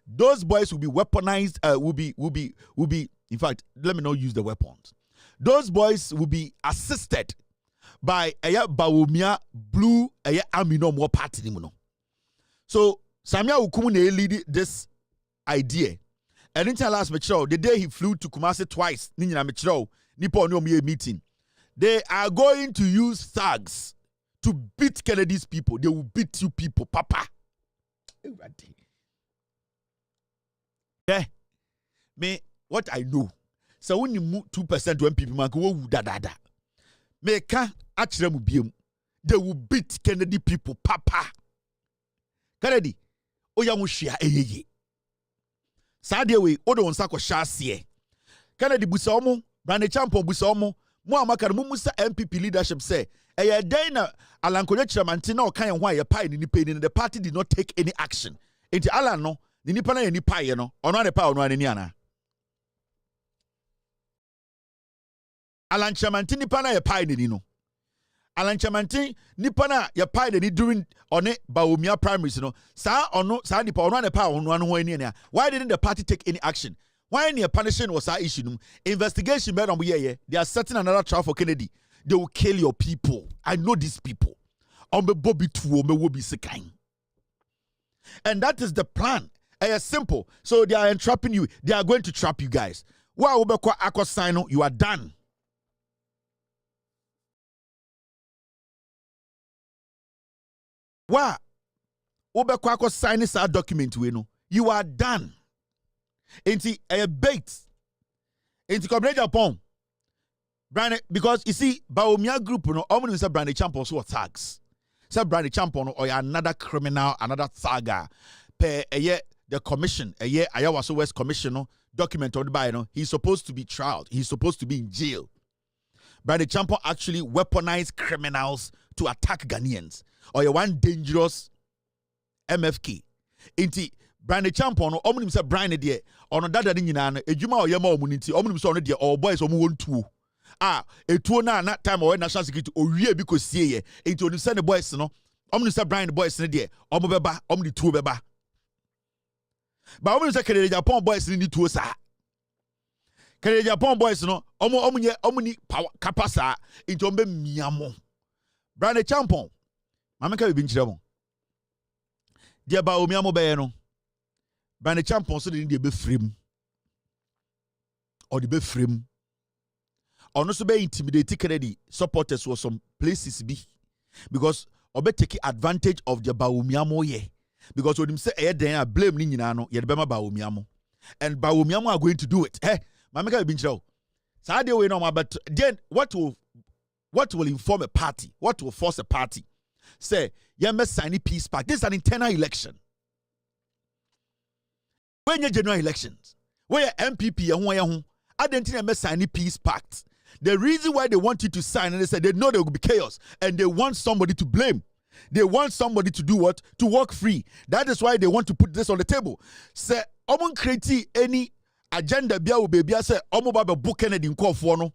those boys will be weaponized will be in fact let me not use the weapons. Those boys will be assisted by Baumia blue army no more party no. So Samia Ukumu lead this idea. And in last metro, the day he flew to Kumasi twice, Nina Metro, Nippon no meeting. They are going to use thugs to beat Kennedy's people. They will beat you people, Papa. Yeah. Me, what I know. So when you move 2% when people go da. Meka achire mu biem. They will beat Kennedy people, Papa. Kennedy, oya mu hwea eyeye. Saade we odo wonsa ko hyaase. Kennedy busa omo, Brand Champion busa omo, mo amaka no musa MPP leadership say, eye den na Alankoye Chairmantin na okan ho aye pai ni nipa ni the party did not take any action. Enti Alan no, ni nipa na ye nipa ye no, ono ane pa ono ane ni ana. Alan Chairmantin nipa na ye pai ni no. Alan Chairmantin nipa na ye pai ni during one Baumia primaries no. Sa nipa ono ane pa ono ane ho ani ana. Why didn't the party take any action? Why any punishing was our issue? Investigation made on ye. They are setting another trial for Kennedy. they will kill your people. I know these people. And that is the plan. It's simple. So they are entrapping you. They are going to trap you guys. You are done. Why? Sign this document. You are done. Into a bait. Into Comrade Japan. Because you see, Baumia group, only say Brandy Champion so tags. Say Brandy Champion or another criminal, another saga. Per a year, the commission, a year, Iowa West Commission document on the by he's supposed to be trialed. He's supposed to be in jail. Brandy Champion actually weaponized criminals to attack Ghanaians. Or you one dangerous MFK. Inti Brandy Champion or omnim say Brandy there on that nyina ejuma oyema omuniti omnim say on there all boys omu won two. Etuo na that time or national security owie bi ko sie ye inti onu say the boys no omnim say Brandy boys ne there omo beba omni two beba. Ba omnim say Kennedy Japan boys ni two sa. Kennedy Japan boys no omni power kapasa inti ombe miamo. Brandy Champion Mameka bi nkyerɛ mo. Dia ba omi amobe no. Brandy Champion so de be frame. Or de be frame. Ono so be intimidate Kennedy supporters for some places be. Because obe take advantage of the ba omi amo ye. Because when him say eh den blame ni nyina no ye de be ma ba omi amo. And ba omi amo are going to do it. Mameka bi nkyerɛ. Sa de we no but then what will inform a party? What will force a party? Say, you must sign a peace pact. This is an internal election. When you general elections, where MPP, I don't think you must sign a peace pact. The reason why they want you to sign, and they said they know there will be chaos, and they want somebody to blame. They want somebody to do what? To walk free. That is why they want to put this on the table. Say, I won't create any agenda. Say, book Kennedy in call for no.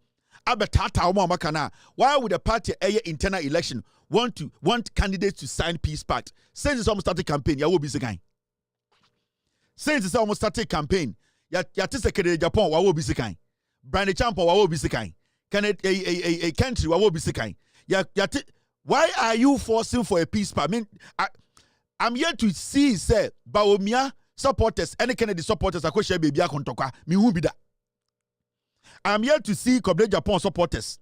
Why would the party internal election want candidates to sign peace pact? Since it's almost started campaign, ya will be second. Since it's almost started campaign, ya Secretary Japan, wa will be second. Brandy Champion, wa will be second. Can a country, wa will be second. Why are you forcing for a peace pact? I mean, I'm here to see, say, Baomia supporters, any Kennedy supporters, I share baby akontoka, mi who be that. I'm here to see Comrade Japan supporters,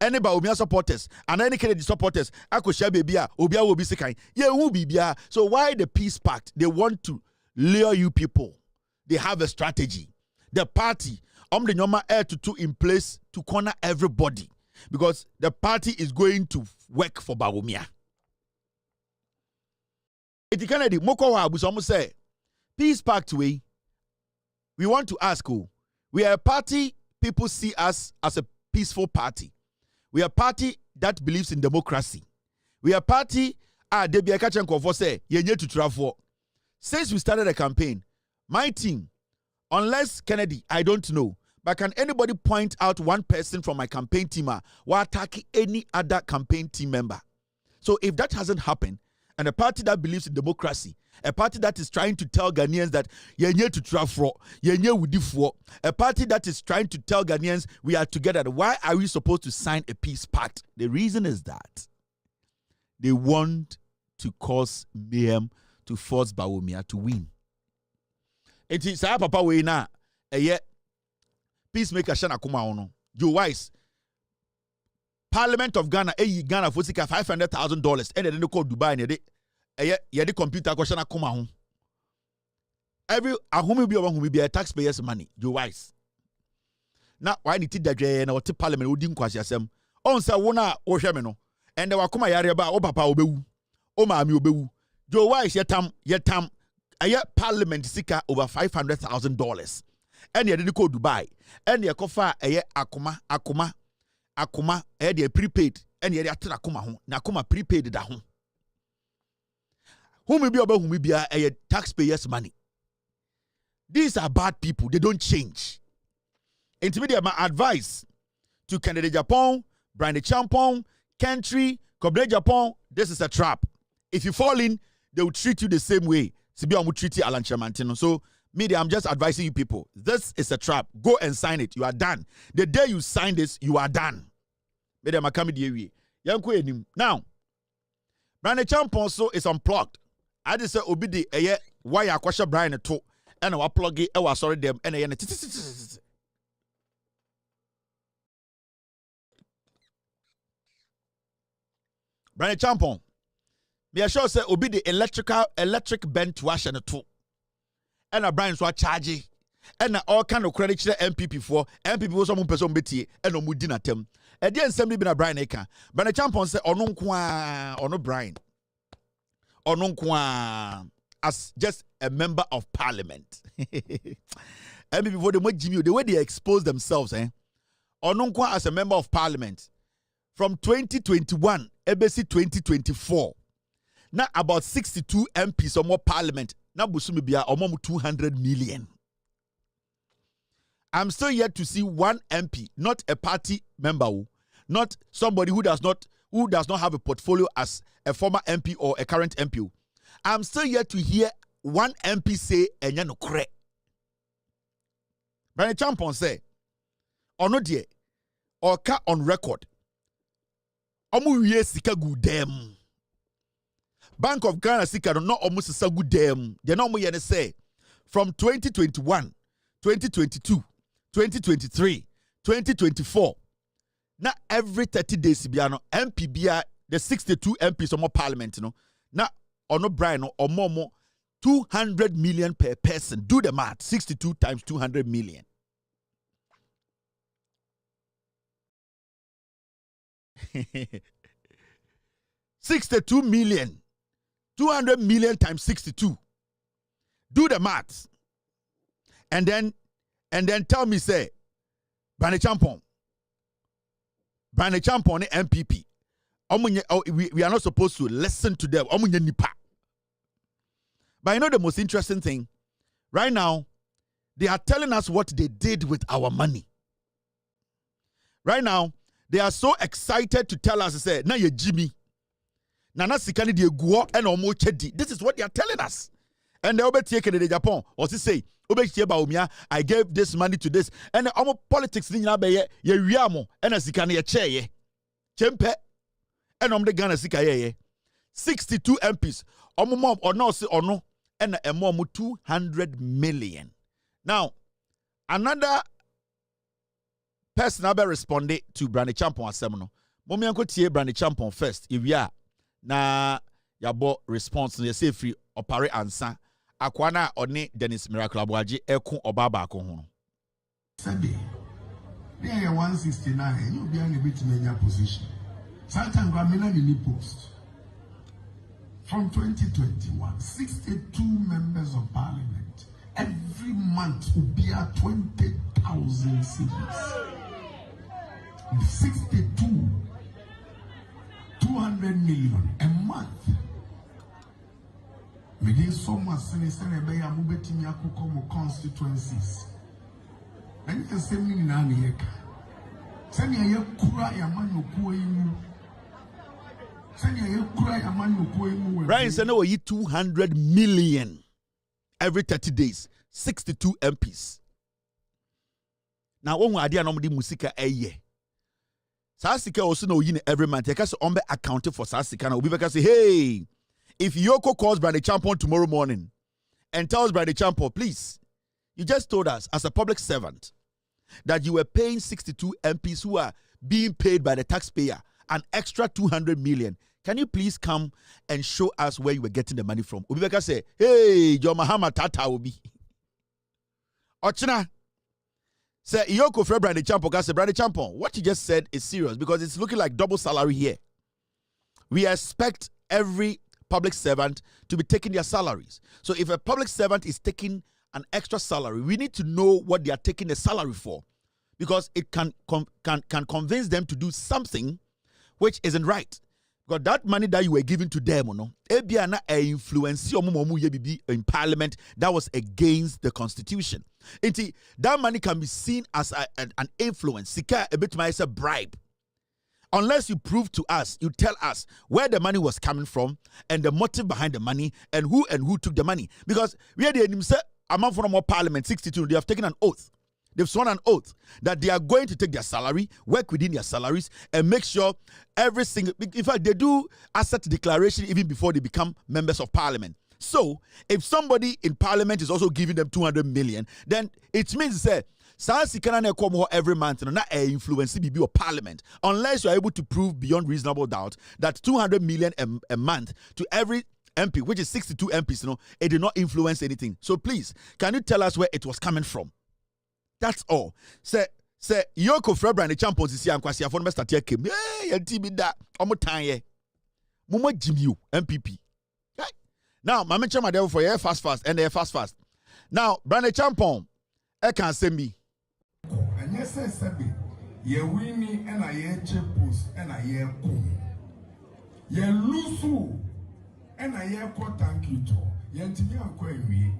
any Baumia supporters, and any Kennedy supporters. I could share baby, Obia will be second. Yeah, who be bia. So why the peace pact? They want to lure you people. They have a strategy. The party, the normal air to two in place to corner everybody because the party is going to work for Baumia. It Kennedy, Moko Abusamu say, peace pact way. We want to ask who. We are a party. People see us as a peaceful party. We are a party that believes in democracy. We are a party, Debbie Akachenko say, yenye to travel. Since we started the campaign, my team, unless Kennedy, I don't know, but can anybody point out one person from my campaign team who attack any other campaign team member? So if that hasn't happened, and a party that believes in democracy, a party that is trying to tell Ghanaians that yenye to travel, yenye wudifo, a party that is trying to tell Ghanaians we are together. Why are we supposed to sign a peace pact? The reason is that they want to cause mayhem to force Baumia to win. It is our papa we na peacemaker Shana Kuma ono. Joe Wise. Parliament of Ghana, Ghana for $500,000, and then they call Dubai and the computer question come home. Every who be a taxpayers' money, you wise. Now, why need that and or parliament who didn't question them? On sa wona or shamino, and there were come yareba or papa obewu, o mami obewu. Joe Wise yetam a parliament seeker over $500,000. And you didn't call Dubai, and you kofa a akuma they prepaid and ye atena akuma ho na akuma prepaid da ho who may be a taxpayers money. These are bad people, they don't change. Intermediate my advice to Kennedy Japan, Brandy Champion, country, Comrade Japan, this is a trap. If you fall in, they will treat you the same way. Sibi will treat you Alan Chamantino. So media, I'm just advising you people. This is a trap. Go and sign it. You are done. The day you sign this, you are done. Me dem akam die wie. Yanko enim. Now, Brian Champon so is unplugged. I just say obi di eye wire akwasha Brian to and wa plug it e wa sorry dem and eye na Brian Champon. Me sure say obi the electric bent wash and to. And a Brian so charge and all kind of credit to MPP for MPP was some person betie and no mudi na tem. E dey nsem bi na Brian eka. Brian Champon say ono nko ono Brian. Ono nko as just a member of parliament. MPP for the way they expose themselves ono nko as a member of parliament from 2021 ebesi 2024. Now about 62 MPs or more parliament. Now busumi bia omom 200 million. I'm still yet to see one MP, not a party member, not somebody who does not have a portfolio as a former MP or a current MP. I'm still yet to hear one MP say enya no kre. Brian Champon say, ono die, oka on record. Omu wiye sika gu dem. Bank of Ghana sika no almost sika gu dem. They no mo yene say from 2021, 2022, 2023, 2024. Now every 30 days biano MP bia the 62 MPs of more parliament no. Now ono Brian no or more 200 million per person. Do the math. 62 times 200 million. $62 million. 200 million times 62. Do the math. And then tell me, say, Brane Champon MPP. We are not supposed to listen to them. But you know the most interesting thing? Right now, they are telling us what they did with our money. Right now, they are so excited to tell us, say, na ye Jimmy. Nana sikani de guo and omo chedi. This is what they are telling us. And they obe take the Japan. Or say, obe cheba umia, I gave this money to this. And the omo politics ni na be ye wiamo and a sikani ye che ye. Chempe. And the Ghana sika ye. 62 MPs. Omo mom or no si or no. And a mom 200 million. Now, another person have responded to Brane Champon Asemono. Momi anko tie Brane Champon first. If we are na yabo response no say free opare ansa akwana one Dennis Miracle Abuaje eko obaba ko ho. Sabi. There 169 you be an bit mania position. Sometimes Gamila ni post. From 2021, 62 members of parliament every month will be at 20,000 cedis. 62, 200 million a month. Within so much constituencies. And you can say me in send you kura ya man Brian said no 200 million every 30 days. 62 MPs. Now one idea normally musika eye. Sasika also know you every month. Because on be accounted for Sasika now. We say, hey, if Yoko calls Brane Champon tomorrow morning and tells Brane Champon, please, you just told us as a public servant that you were paying 62 MPs who are being paid by the taxpayer an extra 200 million. Can you please come and show us where you were getting the money from? Ubibeka say, hey, John Mahama Tata Obi. Ochina. Say, Yoko Fred Brane Champon, say, Brane Champon, what you just said is serious because it's looking like double salary here. We expect every public servant to be taking their salaries. So if a public servant is taking an extra salary, we need to know what they are taking the salary for because it can convince them to do something which isn't right. Because that money that you were giving to them, ebiana a influence in parliament that was against the constitution. That money can be seen as an influence. Sika a bit a bribe. Unless you prove to us, you tell us where the money was coming from and the motive behind the money and who took the money. Because we had the amount from our parliament 62, they have taken an oath They've sworn an oath that they are going to take their salary, work within their salaries, and make sure every single. In fact, they do asset declaration even before they become members of parliament. So, if somebody in parliament is also giving them 200 million, then it means that every month and not influence BB or parliament, unless you are able to prove beyond reasonable doubt that 200 million a month to every MP, which is 62 MPs, it did not influence anything. So please, can you tell us where it was coming from? That's all. Say Yoko Frebra and the champions is here and Kwasi Afon start here came. Hey, TV that omo tanye. Mumo Jimmy MPP. Right? Now, my chama devil for your fast and they fast. Now, Brand Champon, I can send me. And yes, Sabi, ye winnie and I ye chepus and I ye kum. Ye lusu and I ye ko thank you to. Ye ntimi anko enwie.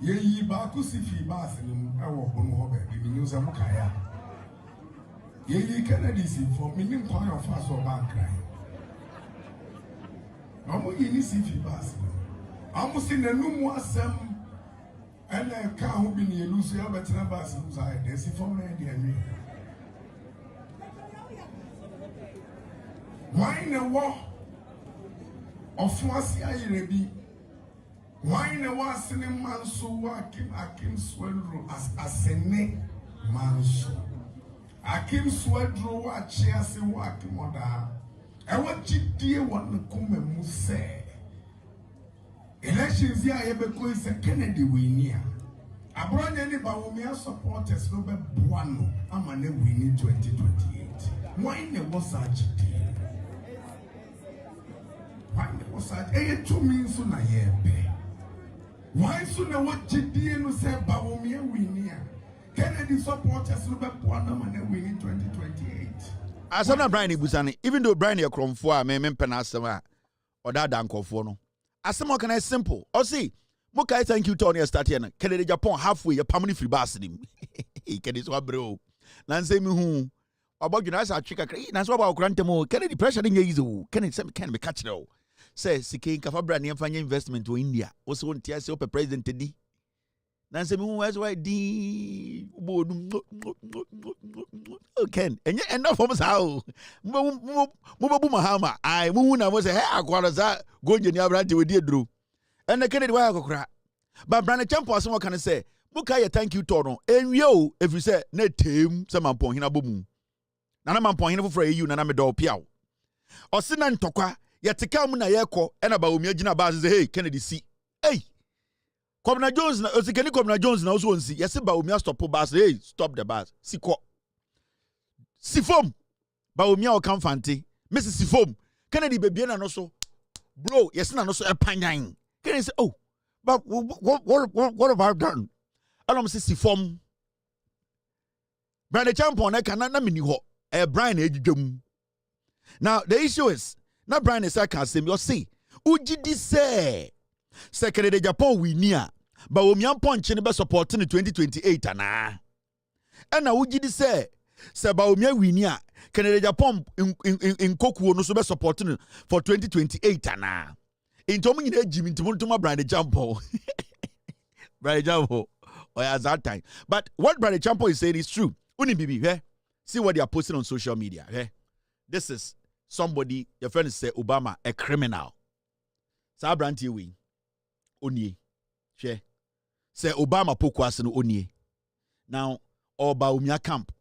Ye yi ba ku sifi ba asenim e wo bonu ho ba bi mi nusa mukaya. Ye yi Kennedy si for me nim kwan of us or bank cry. Amu yi ni sifi ba asenim. Amu si nanumu asem and then can't be near Lucy Albert Nabas inside. There's a phone idea. Why in a war of Fwasia Rebi? Why in a war sending man so working Akim Swedro as a sene man so? Akim Swedro, what chairs and working mother. I want you dear one to come and say. Elections here, Ebeko is a Kennedy winner. I brought any Bawumia supporters no be buano. I'm a winning 2028. Why ne was such deal? Why ne was such? 2 means so na yebe. Why so na what GD no say Bawumia winner? Kennedy supporters no be buano. I'm a winning 2028. As I'm not Brian Busani, even though Brian Yakromfua may penasama or that danko no. As some can I simple. Or see, Mokai thank you Tony Statiana. Kennedy Japan halfway a permanent free basin. He can is what bro. Nancy me who about you as a chicken. That's what about Grantamo. Kennedy pressure in your Kennedy can be catched though. Says Siki Kafabra and Fanya investment to India. Also on TS Open President Teddy. Nancy me who has why D. Ken and yet enough of us how Mubahama. I moon I was a hair quarter going in your brand with dear Drew. And the Kennedy Wire cry. But Brandon Champo, someone can say, Mukaya, thank you, Tono. And yo, if you say, net him, some point in a boom. Nana point for you, Nana Medo Piao. Or Sinan Toka, yet to come in a yako, and about Umjina Baz, hey, Kennedy see. Hey, Comna Jones, Ozikani Comna Jones, now so see, yes, about Umia stop bus, hey, stop the bus. Siko Sifom, Baumia or Camfanti, Mrs. Sifom, Kennedy baby and also, bro, yes, and also a pine. Can I say, oh, but what have I done? I don't see Sifom. Brandon Champon, I cannot mean you a Brian Edgum. Now, the issue is, not Brian is sarcasm, you'll see. Uji say, Second de Japan, we near, but we are punching the best supporting in 2028. And now, Uji say, Sabaumia we near, Canada Japan in Koku no so supporting for 2028. And in Tommy Jimmy to my Brandon Champo. Brandon Champo. Or at that time. But what Brandon Champo is saying is true. Uni bibi, eh? See what they are posting on social media. Eh? This is somebody, your friend say Obama, a criminal. Sa Branty we. Onye. She. Say Obama pokwas no onye. Now, Oba Umia camp.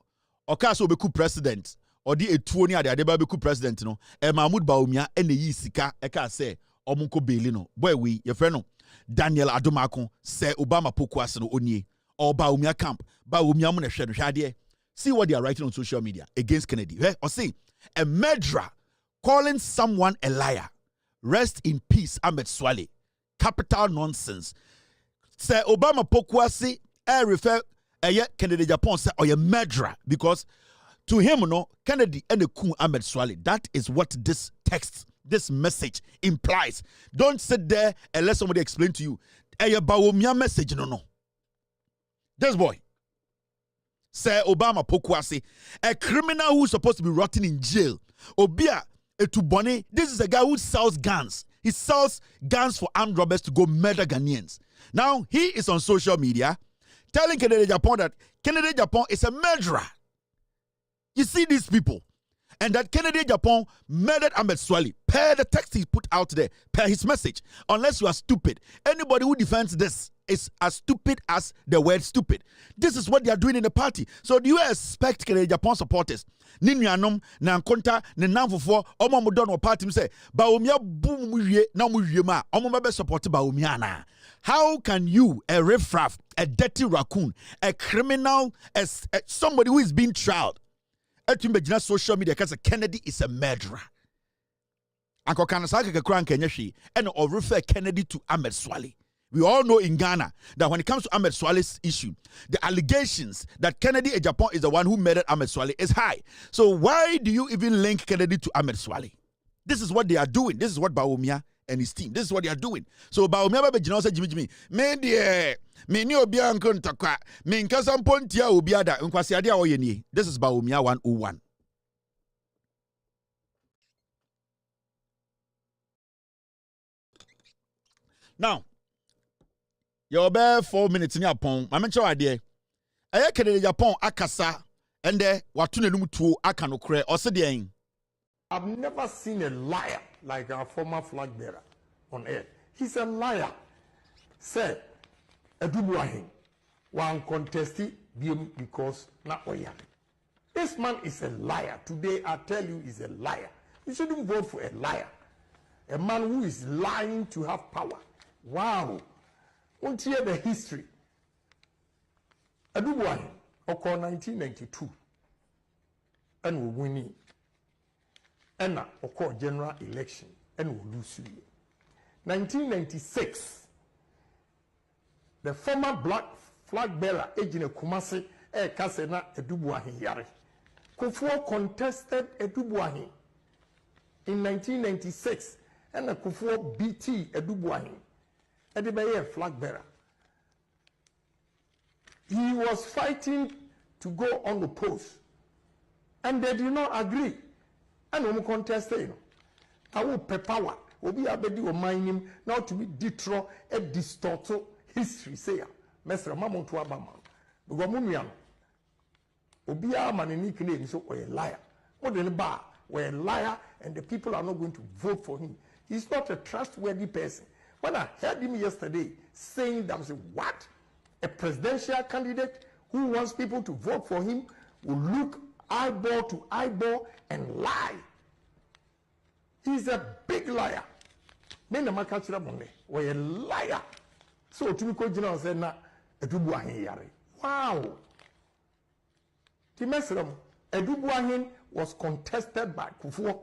Oka so beku president. Or di etuo ni ade beku president no. Mahmoud Baumia ene yi sika eka say omunko beli no. Boy we, your friend no. Daniel Adomako say Obama pokwas no onye. Or Baumia camp. Baumia mo na hwe no hwade. See what they are writing on social media against Kennedy. Eh? Or see, a murderer calling someone a liar. Rest in peace, Ahmed Swale. Capital nonsense. Say Obama pokwasi refer Kennedy Japan say or a murderer because to him no Kennedy and the coup Ahmed Swale. That is what this text, this message implies. Don't sit there and let somebody explain to you. A Bawumia message no. This boy. Say Obama pokwasi, a criminal who's supposed to be rotting in jail. Obia Etubone, this is a guy who sells guns. He sells guns for armed robbers to go murder Ghanaians. Now, he is on social media telling Kennedy Japan that Kennedy Japan is a murderer. You see these people. And that Kennedy Japan murdered Ahmed Swali per the text he put out there, per his message. Unless you are stupid. Anybody who defends this is as stupid as the word stupid. This is what they are doing in the party. So do you expect Kennedy Japan supporters? Ninyanom, Nankonta, Nenamfofo, Omamudon party say, Baumia boom na muyema, Omabe supported Baumiana. How can you, a riffraff, a dirty raccoon, a criminal, somebody who is being tried, at social media because Kennedy is a murderer? Uncle Kanasaka Kran Kenyashi and or refer Kennedy to Ahmed Swali. We all know in Ghana that when it comes to Ahmed Swali's issue, the allegations that Kennedy Japan is the one who murdered Ahmed Swali is high. So why do you even link Kennedy to Ahmed Swali? This is what they are doing. This is what Bawumia and his team, this is what they are doing. So Bawumia Babejino said, Jimmy, me ni obi anko ntakwa me nkasa mpontia obi ada nkwasi ade a oyeni. This is Bawumia 101. Now, your bare 4 minutes in your pong. I mention idea. I Kennedy Japan akasa and there watune numtu akanokre or said. I've never seen a liar like our former flag bearer on air. He's a liar. Said Edubuahin one contested because not oya. This man is a liar. Today I tell you he's a liar. You shouldn't vote for a liar. A man who is lying to have power. Wow. Won't hear the history. Edubuahin occurred 1992 and we winning. And occurred general election and we lose. 1996. The former black flag bearer, Ejine Kumasi, Kasena Edubuahin Yare. Kufuor contested Edubuahin in 1996, and Kufuor BT Edubuahin, Edibeye flag bearer. He was fighting to go on the post, and they did not agree. And we contested. I will pay power. Obi abedi o mining now to be detro a distorted history say mesra mama to abama because mumian obi amani nickname so a liar more than bar we're a liar and the people are not going to vote for him. He's not a trustworthy person. When I heard him yesterday saying that, I said, what? A presidential candidate who wants people to vote for him will look eyeball to eyeball and lie. He's a big liar. Men na makachira money. We're a liar. So to me, General said, "Na Edubuahin yare." Wow. The message Edubuahin was contested by Kufuor.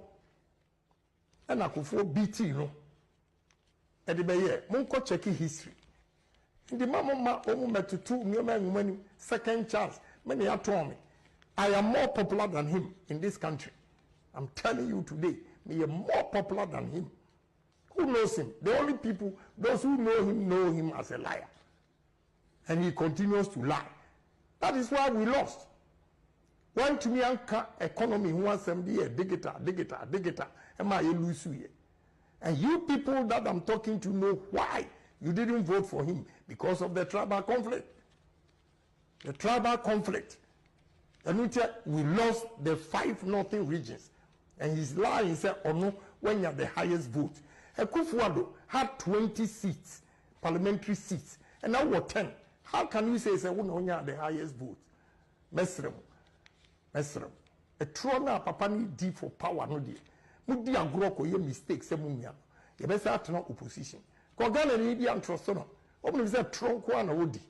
And Kufuor BT, no. Edibeye, munko checking history. In the mama omu second chance. Many are told me, I am more popular than him in this country. I'm telling you today, me am more popular than him. Who knows him? The only people, those who know him as a liar. And he continues to lie. That is why we lost. When to me economy who wants them be a digital, am I lose you? And you people that I'm talking to know why you didn't vote for him, because of the tribal conflict. The tribal conflict. And we lost the 5 northern regions. And he's lying, he said, oh no, when you're the highest vote. Kufuor had 20 seats, parliamentary seats, and now we're 10. How can you say, when you're the highest vote? Mesrem. A trona papa need for power, no dear. Mudi agroko ye mistakes, semunya. You best have to know opposition. Kogana need and trust on. Open is a tronquan odi.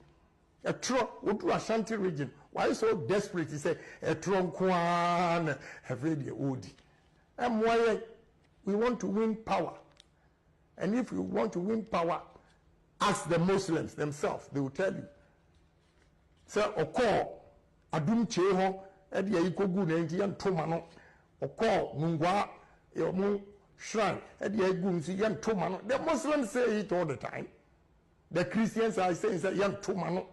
A tron would do Ashanti region. Why so desperate? He said, a tronquan have ready odi. And why we want to win power. And if you want to win power, ask the Muslims themselves. They will tell you. So, Oko, Adum Cheho, Eddie Ikogu, Nantian Tomano, Oko, Mungwa, Yomu, Shrine, Eddie Gunzi, Yan Tomano. The Muslims say it all the time. The Christians are saying, Yan Tomano.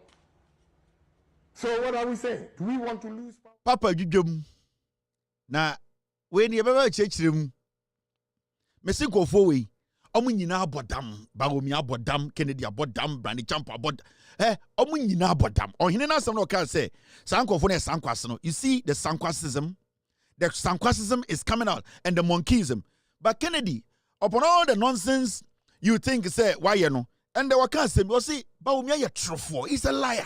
So, what are we saying? Do we want to lose power? Papa, you na when you ever church room, Messi go forward. Omu nyina abodam, Bawumia abodam, Kennedy abodam, Brandy Champ abodam. omu nyina abodam. Ohene na asem no ka say sankofo na sankwase no. You see the sankwasism? The sankwasism is coming out and the monkeyism. But Kennedy, upon all the nonsense you think say why you know, and the waka say you see Bawumia ye trufo. He's a liar.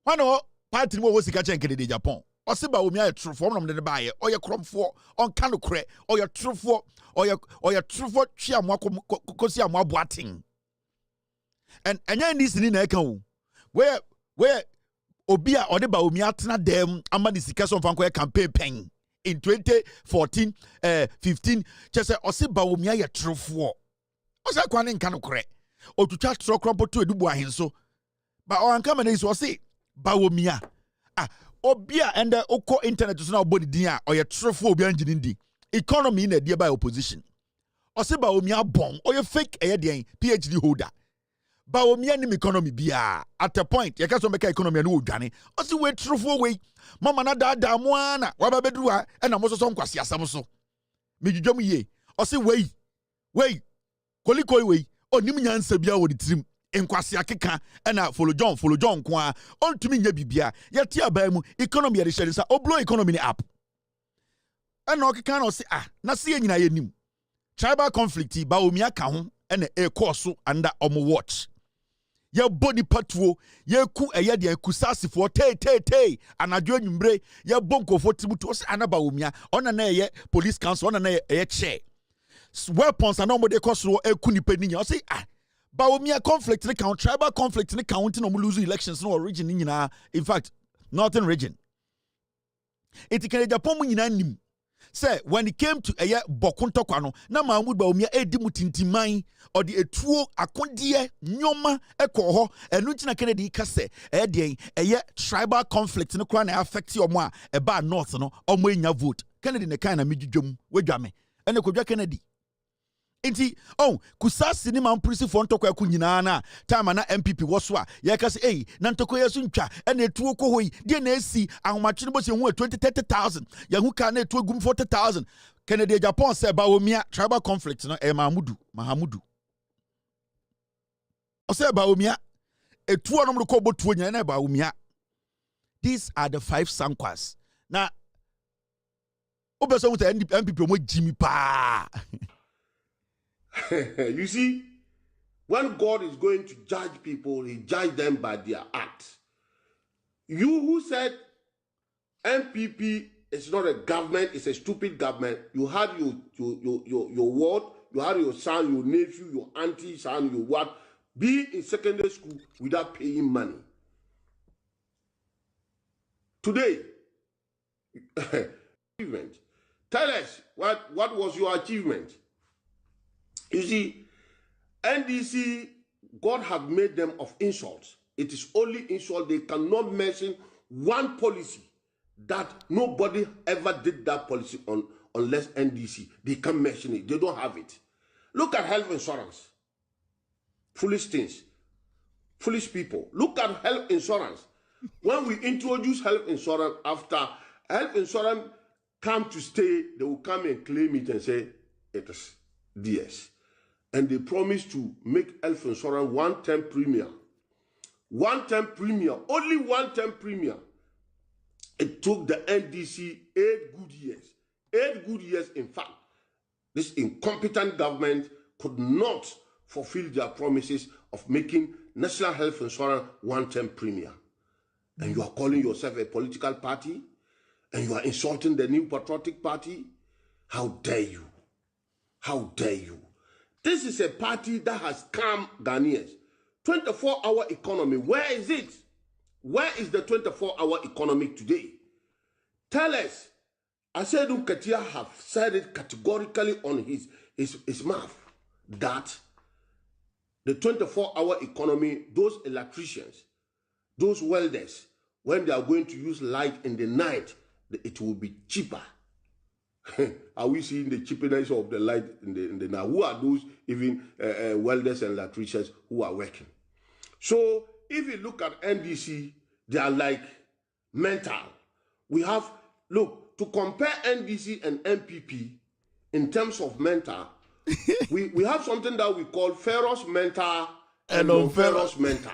Why no party mo was catching Kennedy Japan? Or say Bawumia ye trufo from the buyer or your crop for on cano cre or your trufo or your trufo chia kosia mo boating. And yan this in eka where Obia or the Bawumia tena dem ama the sikason fanko campaign pen in 2014 15 just say or say Bawumia ye trufo. O say kwane nka no kre o tucha tro krompo to edubu ahenso ba o anka mane so say Bawumia obia and the oko internet so na body din a o ye trofo obi anginin di economy na dey by opposition o say Bawumia bon o ye fake den PhD holder Bawumia nim economy bia at a point ye ka so make economy na odwane o say we trofo we mama na da mo ana wa ba beduru a na mo so nkwase asam so medwudwam ye o say we kolikoi we onim nyansa bia wo ditrim enkwase akeka na follow John kwa ontumi nya bibia yete aban mu economy ya de hyere sa oblo economy ni up na okeka na o se na se nyina ye nim tribal conflict Bawumia ka ho na e course under omo watch ye body patuo ye ku eye de kusasifo te anadwo nwumbre ye bonkofo tibuto o se Bawumia ona na ye police council ona na ye chair weapons and nobody cost ekunipe o say Bawumia conflict ni count tribal conflict ni count no lose elections no region ni nyina in fact northern region it can Japan mu nyina nim say when it came to eye bokuntokwa no na Mahmoud Bawumia edi mutintiman or the etuo akondie nyoma ekoho enu ntina Kennedy ka say eye tribal conflict ni kwa na affect omo a eba north no omo enya vote Kennedy ne kan na medwudwam wedwame ene kodwa Kennedy Inti kusasi ni mamprisi fo ntokwa ku nyina na time na MPP woso a ye ka se na ntokwa yesu ntwa ena etuo ko hoyi de na esi ahomache no bo se hu 20-30,000 ye hu ka na etuo gum 40,000 Kennedy Japan se Bawumia tribal conflict no Mahamudu o se Bawumia etuo no ko botuo nyina na Bawumia. These are the 5 sankwas na obeso hu MPP mo Jimmy pa. You see, when God is going to judge people, he judges them by their acts. You who said MPP is not a government, it's a stupid government, you had your ward, you had your son, your nephew, your auntie, son, your what, be in secondary school without paying money. Today, achievement. Tell us, what was your achievement? You see, NDC, God have made them of insults. It is only insult. They cannot mention one policy that nobody ever did that policy on unless NDC. They can't mention it. They don't have it. Look at health insurance. Foolish things. Foolish people. Look at health insurance. When we introduce health insurance, after health insurance come to stay, they will come and claim it and say it is DS. And they promise to make health insurance one-time premium. One-time premium, only one-time premium. It took the NDC 8 good years. 8 good years, in fact. This incompetent government could not fulfill their promises of making national health insurance one-time premium. And you are calling yourself a political party? And you are insulting the New Patriotic Party? How dare you? How dare you? This is a party that has scammed Ghanaians. 24-hour economy, where is it? Where is the 24-hour economy today? Tell us. Asedun Katia have said it categorically on his mouth that the 24-hour economy, those electricians, those welders, when they are going to use light in the night, it will be cheaper. Are we seeing the cheapness of the light in the now? Who are those even welders and electricians who are working? So if you look at NDC, they are like mental. We have, look, to compare NDC and MPP in terms of mental, we have something that we call ferrous mental and non-ferrous metal.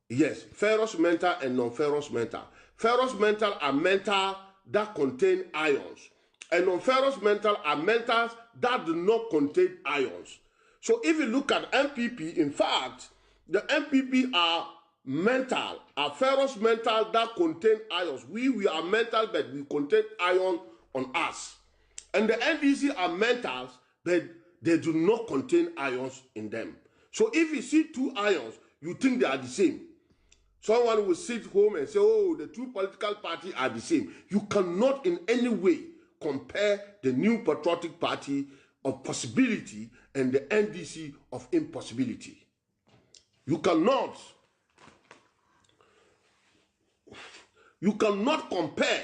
Yes, ferrous metal and non-ferrous metal. Ferrous metal are metal that contain ions, and non-ferrous metal are metals that do not contain ions. So if you look at MPP, in fact, the MPP are metal, are ferrous metal that contain ions. We are metal, but we contain ion on us. And the NDC are metals, but they do not contain ions in them. So if you see two ions, you think they are the same. Someone will sit home and say, oh, the two political parties are the same. You cannot in any way compare the New Patriotic Party of possibility and the NDC of impossibility. You cannot compare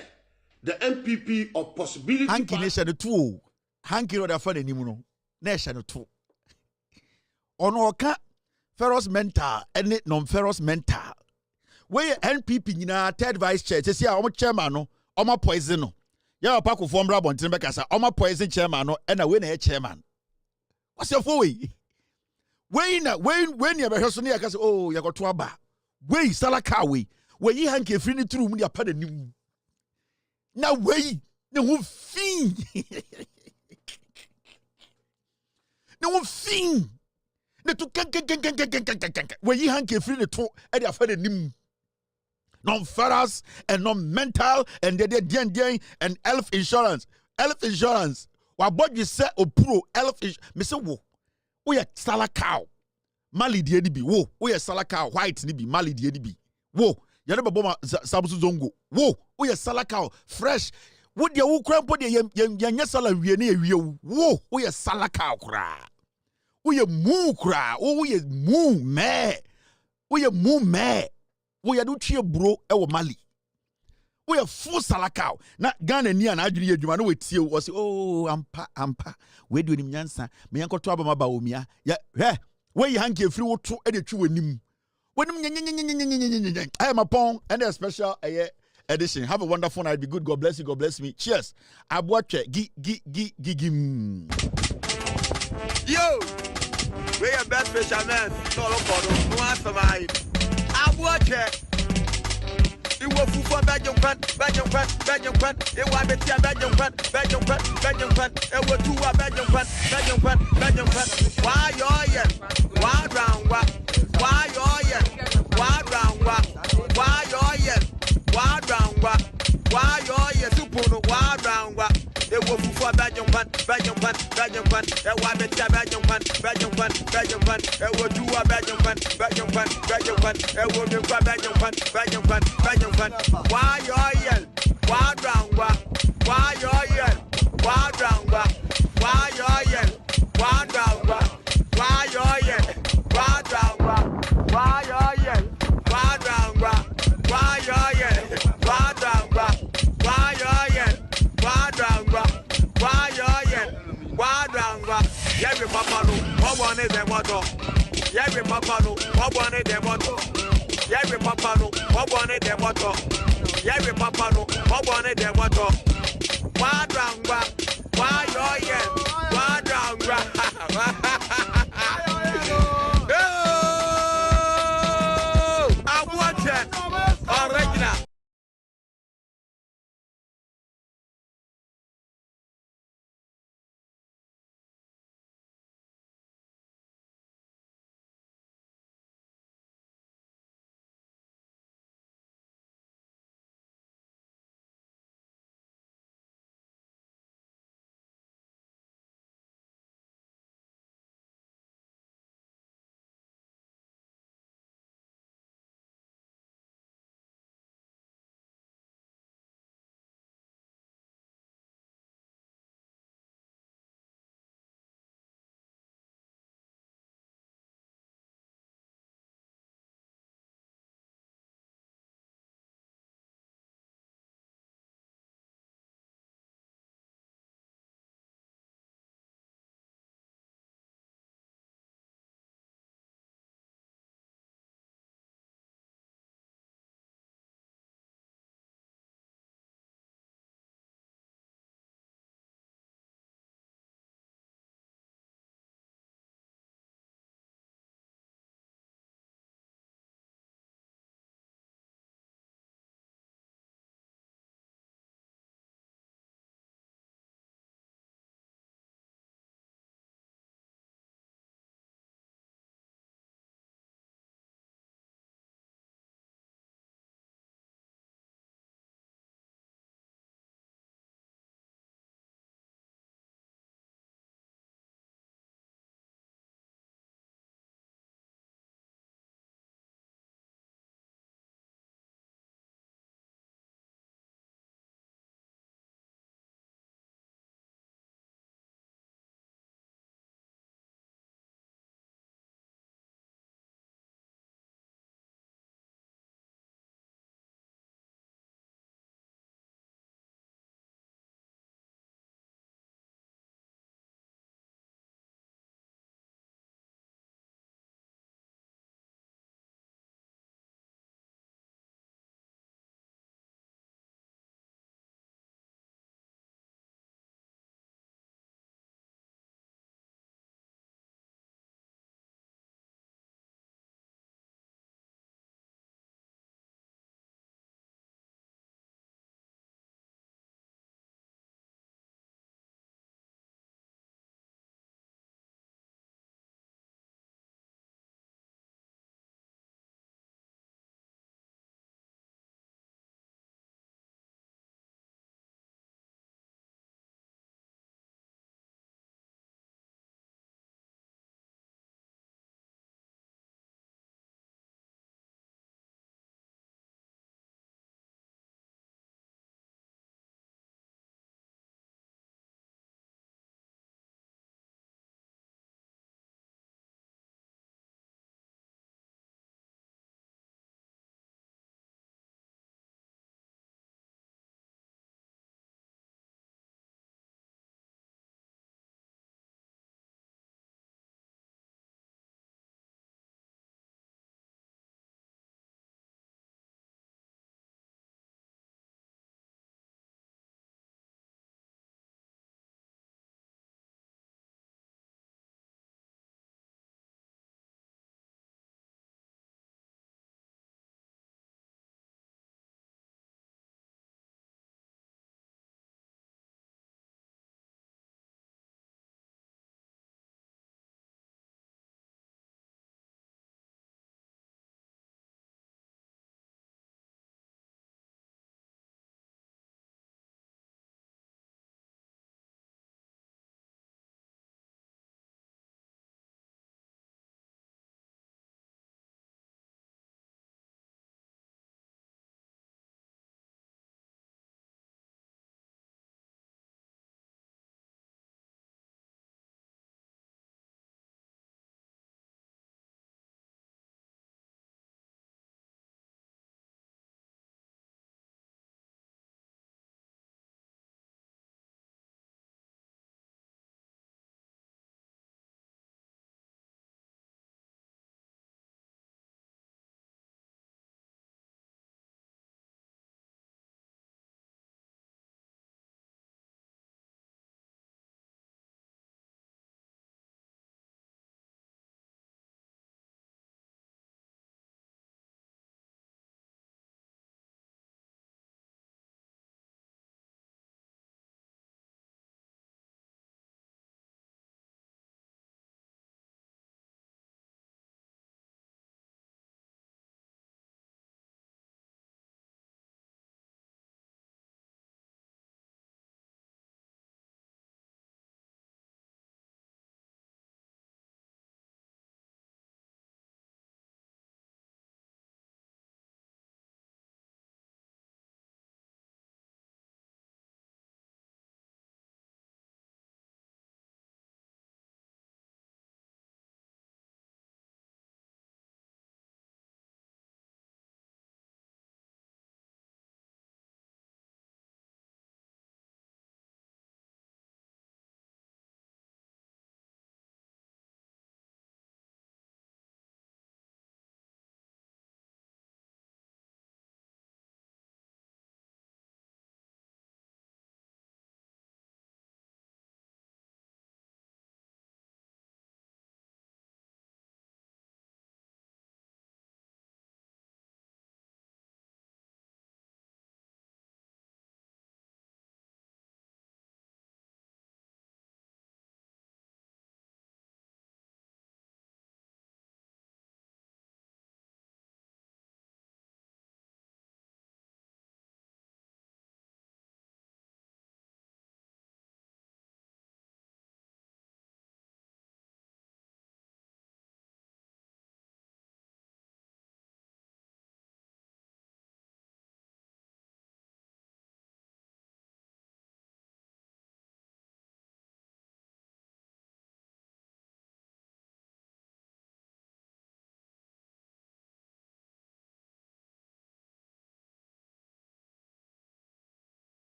the MPP of possibility. Hanky nation the two. Hanky no da fa na nimu no. Nation the two. Ono oka ferrous mental and non-ferrous mental. Where NPP nyina third vice chair say a chairman no omo poison no. Ya pa ko form rabo ntin be kasa omo poison chairman no and we na chairman. What's your way? When you be so near kasa oh ya go to aba. We salaka we. We yi hanke free ni tru mu dia pa da nim. Na we ne ho fin. Ne ho fin. Ne to kan. We yi hanke free ni to e dia fa da nim. Non-ferrous and non-mental and the and health insurance. Health insurance. What bought you say opuro health insurance? Me say wo. We are salakao. Mali di edibi. Wo. We are salakao. White ni bi. Mali di edibi. Wo. Yane baboma sabusu zongo. Wo. We are salakao. Fresh. Wo dia wo kran po dia yanya sala wie na wie wo. We are salakao kra. We are mu kra. We are mu me. We are mu me. We are do tie bro e wo Mali. We are full salakao. Na Ghana ni na adwiri adwuma no wetie wo say oh ampa. We do nim nyansa. Me yanko to abama ba omia. Ya we hanky free wo to e de twi wanim. Wanim I am a pong and a special edition. Have a wonderful night. Be good. God bless you. God bless me. Cheers. Abwache gigim. Yo, we are best fishermen. Solo for no answer my. Abwache. It was for Belgium fan. It was better Belgium fan. It was two Belgium fan. Why you why round why you super why round it was for Belgium fan. It was better Belgium fan. It was two Belgium fan. It was the Belgium fan. Why you yell? Why round why you yell? Why round why you yell? Why round why you yell? Why round why you yell? Why round why you yell? Why round why you yell? Why round why you yell? Why round every papa no what one is the motto. Every papa no what one is the motto. Every papa no what one is the motto. Every papa no what one is the motto. Why round